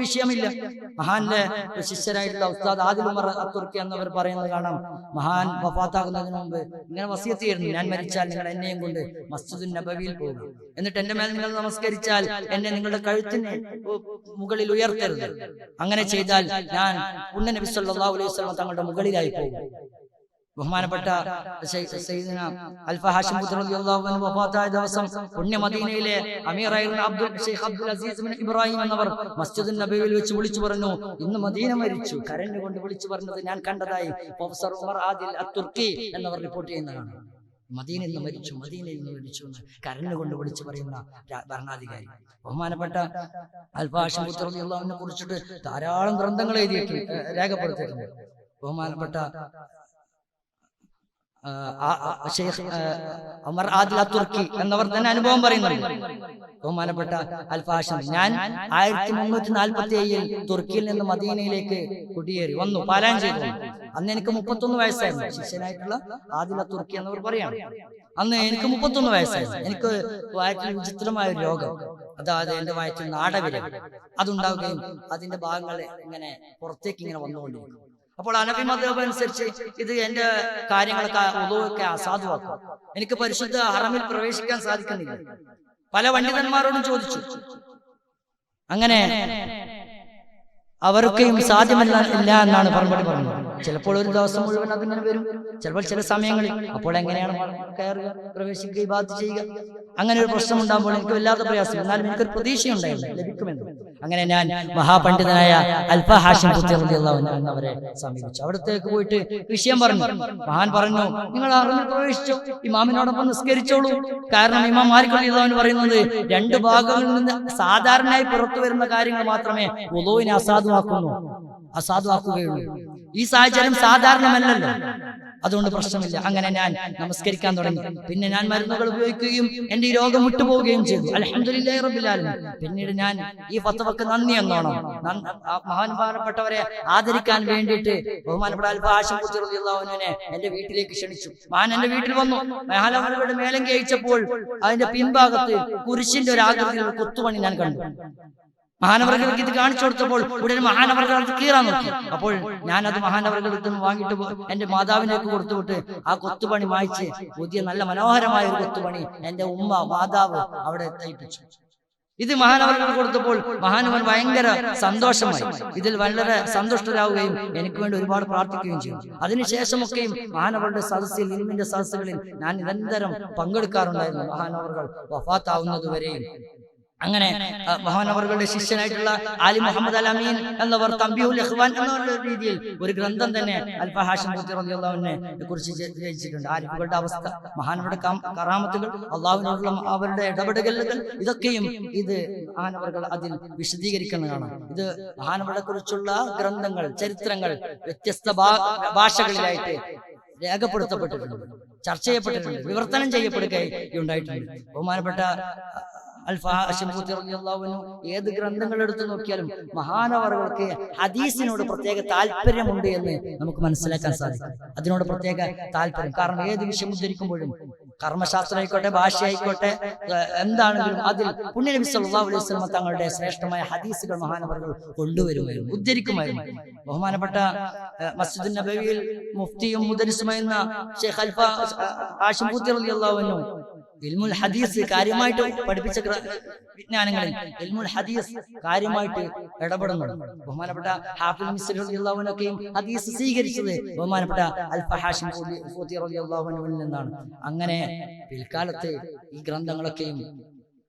വിഷയമില്ല. മഹാന്റെ ശിഷ്യരായിട്ടുള്ള ഉസ്താദ് ആദിൽ ഉമർ അത്തുർക്കി എന്നവർ പറയുന്നത് കാണാം, മഹാൻ വഫാത്താകുന്നതിന് മുമ്പ് ഇങ്ങനെ വസിയത്ത് ചെയ്യുന്നു, ഞാൻ മരിച്ചാൽ നിങ്ങൾ എന്നെയും കൊണ്ട് മസ്ജിദുൻ നബവിയിൽ പോകും, എന്നിട്ട് എന്റെ മേൽ നിങ്ങൾ നമസ്കരിച്ചാൽ എന്നെ നിങ്ങളുടെ കഴുത്തിന് മുകളിൽ ഉയർത്തരുത്. അങ്ങനെ ചെയ്താൽ ഞാൻ പുണ്യ നബി സല്ലല്ലാഹു അലൈഹി വസല്ലം തങ്ങളുടെ മുകളിലായി പോകും. ബഹുമാനപ്പെട്ട സയ്യിദുന അൽഫ ഹാഷിം റളിയല്ലാഹു അൻഹു വഫാത്തായ ദിവസം പുണ്യ മദീനയിലെ അമീറായിരുന്ന Sheikh Abdul Aziz bin Ibrahim എന്നവർ മസ്ജിദുൻ നബവിയിൽ വെച്ച് വിളിച്ചു പറഞ്ഞു, ഇന്ന് മദീന മരിച്ചു. കരഞ്ഞുകൊണ്ട് വിളിച്ചു പറഞ്ഞത് ഞാൻ കണ്ടതായി പ്രൊഫസർ ഉമർ ആദിൽ അത്തുർക്കി എന്നവർ റിപ്പോർട്ട് ചെയ്യുന്നതാണ്. മദീനയിൽ നിന്ന് മരിച്ചു, മദീനയിൽ നിന്ന് മരിച്ചു എന്ന് കരഞ്ഞുകൊണ്ട് വിളിച്ചു പറയുന്ന ഭരണാധികാരി. ബഹുമാനപ്പെട്ട അൽഫ ഹാഷിം റളിയല്ലാഹു അൻഹുവിനെ കുറിച്ചിട്ട് ധാരാളം ഗ്രന്ഥങ്ങൾ എഴുതിയിട്ടുണ്ട്, രേഖപ്പെടുത്തിയിട്ടുണ്ട്. ബഹുമാനപ്പെട്ട ഉമർ ആദിൽ തുർക്കി എന്നവർ തന്നെ അനുഭവം പറയുന്നുണ്ട്. ബഹുമാനപ്പെട്ട അൽഫ ഹാഷിം, ഞാൻ 1347 തുർക്കിയിൽ നിന്ന് മദീനയിലേക്ക് കുടിയേറി വന്നു, പാലായനം ചെയ്തു. അന്ന് എനിക്ക് 31 വയസ്സായിരുന്നു. ശിഷ്യനായിട്ടുള്ള ആദിൽ തുർക്കി എന്നവർ പറയാണ്, അന്ന് എനിക്ക് 31 വയസ്സായിരുന്നു. എനിക്ക് വയറ്റിൽ വിചിത്രമായ ഒരു രോഗം, അതായത് എന്റെ വയറ്റിൽ നാടവിര അതുണ്ടാവുകയും അതിന്റെ ഭാഗങ്ങൾ ഇങ്ങനെ പുറത്തേക്ക് ഇങ്ങനെ വന്നുകൊണ്ടിരിക്കും. അപ്പോൾ അനബി മദ്ഹബ് അനുസരിച്ച് ഇത് എന്റെ കാര്യങ്ങളൊക്കെ അസാധുവാക്കും. എനിക്ക് പരിശുദ്ധ ഹറമിൽ പ്രവേശിക്കാൻ സാധിക്കുന്നില്ല. പല പണ്ഡിതന്മാരോടും ചോദിച്ചു, അങ്ങനെ അവർക്കും സാധ്യമല്ല എന്നാണ് മറുപടി പറഞ്ഞത്. ചിലപ്പോൾ ഒരു ദിവസം മുഴുവൻ അതിങ്ങനെ വരും, ചിലപ്പോൾ ചില സമയങ്ങളിൽ. അപ്പോൾ എങ്ങനെയാണ് കയറുക, പ്രവേശിക്കുക, ഇബാദത്ത് ചെയ്യുക? അങ്ങനെ ഒരു പ്രശ്നം ഉണ്ടാകുമ്പോൾ എനിക്ക് വല്ലാത്ത പ്രയാസം, എന്നാലും എനിക്കൊരു പ്രതീക്ഷയുണ്ടായിരുന്നു ലഭിക്കുമെന്ന്. അങ്ങനെ ഞാൻ മഹാപണ്ഡിതനായ അൽഫ ഹാഷിം റളിയല്ലാഹു അൻഹു എന്നവരെ സമീപിച്ചു. അവിടത്തേക്ക് പോയിട്ട് വിഷയം പറഞ്ഞു. മഹാൻ പറഞ്ഞു, നിങ്ങൾ ഹറമിൽ പ്രവേശിച്ചു, ഇമാമിനോടൊപ്പം നിസ്കരിച്ചോളൂ. കാരണം ഇമാം മാലിക് റളിയല്ലാഹു അൻഹു പറയുന്നത് 2 ഭാഗങ്ങളിൽ നിന്ന് സാധാരണയായി പുറത്തു വരുന്ന കാര്യങ്ങൾ മാത്രമേ വുളൂഇനെ അസാധുവാക്കുകയുള്ളൂ. ഈ സാഹചര്യം സാധാരണമല്ലല്ലോ, അതുകൊണ്ട് പ്രശ്നമില്ല. അങ്ങനെ ഞാൻ നമസ്കരിക്കാൻ തുടങ്ങി. പിന്നെ ഞാൻ മരുന്നുകൾ ഉപയോഗിക്കുകയും എന്റെ ഈ രോഗം വിട്ടുപോവുകയും ചെയ്തു. അൽഹംദുലില്ലാഹി റബ്ബിൽ ആലമീൻ. പിന്നീട് ഞാൻ ഈ ഫത്വക്ക് നന്ദി എന്നോണം മഹാന്മാരപ്പെട്ടവരെ ആദരിക്കാൻ വേണ്ടിയിട്ട് ബഹുമാനപ്പെട്ട അൽഫ ഹാഷിം റളിയല്ലാഹു അൻഹുവിനെ എന്റെ വീട്ടിലേക്ക് ക്ഷണിച്ചു. മഹാൻ എന്റെ വീട്ടിൽ വന്നു. മഹാനവറുകളുടെ മേലങ്കി അയച്ചപ്പോൾ അതിന്റെ പിൻഭാഗത്ത് കുരിശിന്റെ ഒരു ആകൃതിയിലുള്ള കൊത്തുപണി ഞാൻ കണ്ടു. മഹാനവറുകൾക്ക് ഇത് കാണിച്ചു കൊടുത്തപ്പോൾ ഉടനെ മഹാനവറുകൾ അത് കീറാൻ നോക്കി. അപ്പോൾ ഞാനത് മഹാനവറുകൾക്ക് വാങ്ങിയിട്ട് എന്റെ മാതാവിനേക്ക് കൊടുത്തുവിട്ട് ആ കൊത്തുപണി മായ്ച്ച് പുതിയ നല്ല മനോഹരമായ ഒരു കൊത്തുപണി എന്റെ മാതാവ് അവിടെ തയ്പ്പിച്ചു. ഇത് മഹാനവറുകൾ കൊടുത്തപ്പോൾ മഹാനവൻ ഭയങ്കര സന്തോഷമായി, ഇതിൽ വളരെ സന്തുഷ്ടരാവുകയും എനിക്ക് വേണ്ടി ഒരുപാട് പ്രാർത്ഥിക്കുകയും ചെയ്തു. അതിനുശേഷമൊക്കെയും മഹാനവറുടെ സദസ്സിൽ, ഇൽമിന്റെ സദസ്സുകളിൽ ഞാൻ നിരന്തരം പങ്കെടുക്കാറുണ്ടായിരുന്നു. മഹാനവറുകൾ വഫാത്താവുന്നതുവരെയും അങ്ങനെ മഹാനവറുകളുടെ ശിഷ്യനായിട്ടുള്ള ആലി മുഹമ്മദ് അൽ അമീൻ എന്നവർ തംബീഹുൽ ഇഖ്വാൻ എന്ന രീതിയിൽ ഒരു ഗ്രന്ഥം തന്നെ അൽഫ ഹാഷിം റളിയല്ലാഹു അൻഹുവിനെ കുറിച്ച് രചിച്ചിട്ടുണ്ട്. ആരിഫുകളുടെ അവസ്ഥ, മഹാനവരുടെ കറാമത്തുകൾ, അള്ളാഹുവിനോടുള്ള അവരുടെ ഇടപെടലുകൾ, ഇതൊക്കെയും ഇത് മഹാനവറുകൾ അതിൽ വിശദീകരിക്കുന്നതാണ്. ഇത് മഹാനവരെ കുറിച്ചുള്ള ഗ്രന്ഥങ്ങൾ, ചരിത്രങ്ങൾ വ്യത്യസ്ത ഭാഷകളിലായിട്ട് രേഖപ്പെടുത്തപ്പെട്ടിട്ടുണ്ട്, ചർച്ച ചെയ്യപ്പെട്ടിട്ടുണ്ട്, വിവർത്തനം ചെയ്യപ്പെടുകയുണ്ടായിട്ടുണ്ട്. ബഹുമാനപ്പെട്ട അൽഫ ഹാഷിം റളിയല്ലാഹു അൻഹു ഏത് ഗ്രന്ഥങ്ങൾ എടുത്തു നോക്കിയാലും മഹാനവറുകൾക്ക് ഹദീസിനോട് പ്രത്യേക താല്പര്യമുണ്ട് എന്ന് നമുക്ക് മനസ്സിലാക്കാൻ സാധിക്കും. അതിനോട് പ്രത്യേക താല്പര്യം. കാരണം ഏത് വിഷയം ഉദ്ധരിക്കുമ്പോഴും, കർമ്മശാസ്ത്രം ആയിക്കോട്ടെ, ഭാഷ ആയിക്കോട്ടെ, എന്താണെങ്കിലും അതിൽ പുണ്യനബി സല്ലല്ലാഹു അലൈഹി വസല്ലം തങ്ങളുടെ ശ്രേഷ്ഠമായ ഹദീസുകൾ മഹാനവറുകൾ കൊണ്ടുവരുമായിരുന്നു, ഉദ്ധരിക്കുമായിരുന്നു. ബഹുമാനപ്പെട്ട മസ്ജിദുൻ നബവിയിൽ മുഫ്തിയും മുദരിസുമായിരുന്ന ഷെയ്ഖ് അൽഫ ഹാഷിം റളിയല്ലാഹു അൻഹു ഇൽമുൽ ഹദീസ് കാര്യമായിട്ട് പഠിപ്പിച്ച വിജ്ഞാനങ്ങളിൽ ഇൽമുൽ ഹദീസ് കാര്യമായിട്ട് ഇടപെടുന്നുണ്ട്. ബഹുമാനപ്പെട്ട ഹാഫിദ് മിസ്രി റളിയല്ലാഹു അൻഹുക്കെയും ഹദീസ് സ്വീകരിച്ചത് ബഹുമാനപ്പെട്ട അൽഫ ഹാഷിം റളിയല്ലാഹു അൻഹുവിൽ നിന്നാണ്. അങ്ങനെ പിൽക്കാലത്ത് ഈ ഗ്രന്ഥങ്ങളൊക്കെയും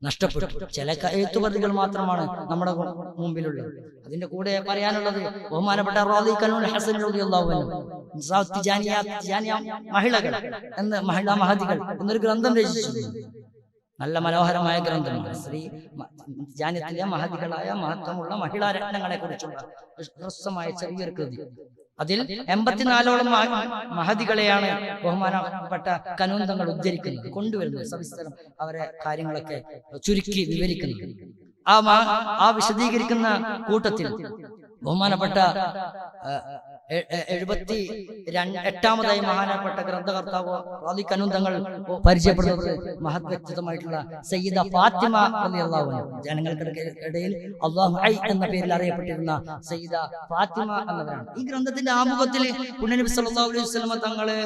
നഷ്ടപ്പെട്ടു. ചില എഴുത്തുപതികൾ മാത്രമാണ് നമ്മുടെ മുമ്പിലുള്ളത്. അതിന്റെ കൂടെ പറയാനുള്ളത് ബഹുമാനപ്പെട്ട റാളി കനൂൽ ഹസൻ റളിയല്ലാഹു അൻഹു മഹിളകൾ എന്ന് മഹിളാ മഹദികൾ എന്നൊരു ഗ്രന്ഥം രചിച്ചിട്ടുണ്ട്. നല്ല മനോഹരമായ ഗ്രന്ഥമാണ്. സ്ത്രീ ജാന്യത്തിലെ മഹദികളായ മഹത്വമുള്ള മഹിളാ രത്നങ്ങളെ കുറിച്ചുള്ള ഹ്രസ്വമായ ചെറിയൊരു കൃതി. അതിൽ 84ഓളം മഹദികളെയാണ് ബഹുമാനപ്പെട്ട കനൂന്തങ്ങൾ ഉദ്ധരിക്കുന്നത്, കൊണ്ടുവരുന്നത്, സവിസ്തരം അവരെ കാര്യങ്ങളൊക്കെ ചുരുക്കി വിവരിക്കുന്നത്. ആ വിശദീകരിക്കുന്ന കൂട്ടത്തിൽ ബഹുമാനപ്പെട്ട 78ാമതായി മഹാനപ്പെട്ട ഗ്രന്ഥകർത്താവ് റാളി കനൂന്തങ്ങൾ പരിചയപ്പെടുന്നത് മഹത് വ്യക്തിത്വമായിട്ടുള്ള സയ്യിദ ഫാത്തിമ റളിയല്ലാഹു അൻഹ. ജനങ്ങൾക്കിടയിൽ അല്ലാഹു ഐ എന്ന പേരിൽ അറിയപ്പെട്ടിരുന്ന സയ്യിദ ഫാത്തിമ എന്നവരാണ്. ഈ ഗ്രന്ഥത്തിന്റെ ആമുഖത്തിൽ പുണ്യനബി സല്ലല്ലാഹു അലൈഹി വസല്ലം തങ്ങളെ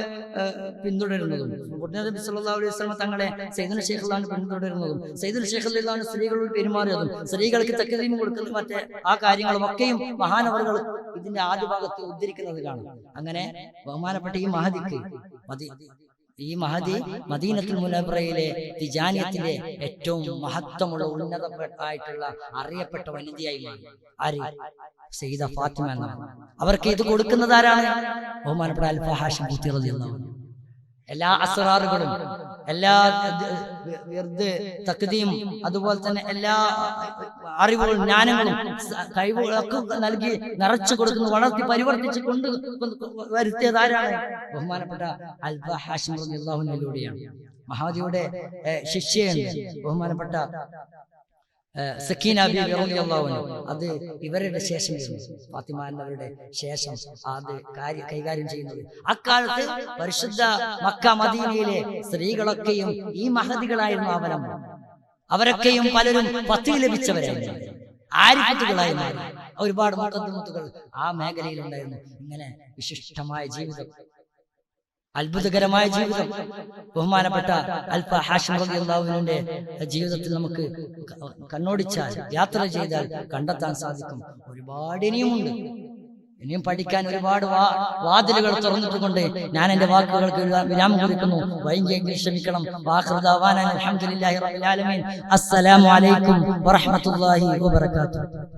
പിന്തുടരുന്നതും, പുണ്യനബി സല്ലല്ലാഹു അലൈഹി വസല്ലം തങ്ങളെ സയ്യിദുൽ ശൈഖ് അല്ലാഹു പിന്തുടരുന്നതും, സയ്യിദുൽ ശൈഖ് അല്ലാഹു സ്ത്രീകളോട് പെരുമാറിയതും, സ്ത്രീകൾക്ക് തക്രീം കൊടുക്കുന്ന മറ്റേ ആ കാര്യങ്ങളും ഒക്കെയും മഹാനവറുകൾ ഇതിന്റെ ആദ്യ ഭാഗത്ത് ഉദ്ധരിക്കുന്നത് കാണും. അങ്ങനെ ബഹുമാനപ്പെട്ട ഈ മഹദി മദീനത്തുൽ മുനവ്വറയിലെ തിജാനിയത്തിലെ ഏറ്റവും മഹത്വമുള്ള ഉന്നതമായിട്ടുള്ള അറിയപ്പെട്ട വനിതയായി മാറി. ആര്? സയ്യിദ ഫാത്തിമ എന്നാണ്. അവർക്ക് ഇത് കൊടുക്കുന്നത് ആരാണ്? ബഹുമാനപ്പെട്ട അൽഫ ഹാഷിം റളിയല്ലാഹു അൻഹു. എല്ലാ അസ്റാറുകളും, എല്ലാ തഖ്ദീം, അതുപോലെ തന്നെ എല്ലാ അറിവുകളും ജ്ഞാനങ്ങളും കഴിവുകളൊക്കെ നൽകി നിറച്ചു കൊടുക്കുന്നു, വളർത്തി പരിവർത്തിച്ച് കൊണ്ട് വരുത്തിയത് ആരാണ്? ബഹുമാനപ്പെട്ട അൽഫ ഹാഷിം റളിയല്ലാഹു അൻഹുവിലൂടെയാണ്. മഹാദിയുടെ ശിഷ്യയുണ്ട് ബഹുമാനപ്പെട്ട സക്കീന ബീവി റളിയല്ലാഹു അൻഹ. അത് ഇവരുടെ ശേഷം, ഫാത്തിമ എന്നവരുടെ ശേഷം അത് കൈകാര്യം ചെയ്യുന്നത്. അക്കാലത്ത് പരിശുദ്ധ മക്ക മദീനയിലെ സ്ത്രീകളൊക്കെയും ഈ മഹദികളായിരുന്നു അവലംബം. അവരൊക്കെയും പലരും പത്തി ലഭിച്ചവരായിരുന്നു, ആരിഫത്തുകളായി മാറി. ഒരുപാട് മുഖദ്ദിമത്തുകൾ ആ മേഖലയിലുണ്ടായിരുന്നു. ഇങ്ങനെ വിശിഷ്ടമായ ജീവിതം, അത്ഭുതകരമായ ജീവിതം ബഹുമാനപ്പെട്ട അൽഫ ഹാഷിം റളിയല്ലാഹു അൻഹുവിന്റെ ജീവിതത്തിൽ നമുക്ക് കണ്ണോടിച്ചാൽ, യാത്ര ചെയ്താൽ കണ്ടെത്താൻ സാധിക്കും. ഒരുപാട് ഇനിയുമുണ്ട്, ഇനിയും പഠിക്കാൻ ഒരുപാട് വാതിലുകൾ തുറന്നിട്ടുകൊണ്ട് ഞാൻ എന്റെ വാക്കുകൾക്ക് വിരാമം കുറിക്കുന്നു. വൈകിയെങ്കിൽ ക്ഷമിക്കണം. അൽഹംദുലില്ലാഹി റബ്ബിൽ ആലമീൻ. അസ്സലാമു അലൈക്കും വറഹ്മത്തുള്ളാഹി വബറകാതുഹു.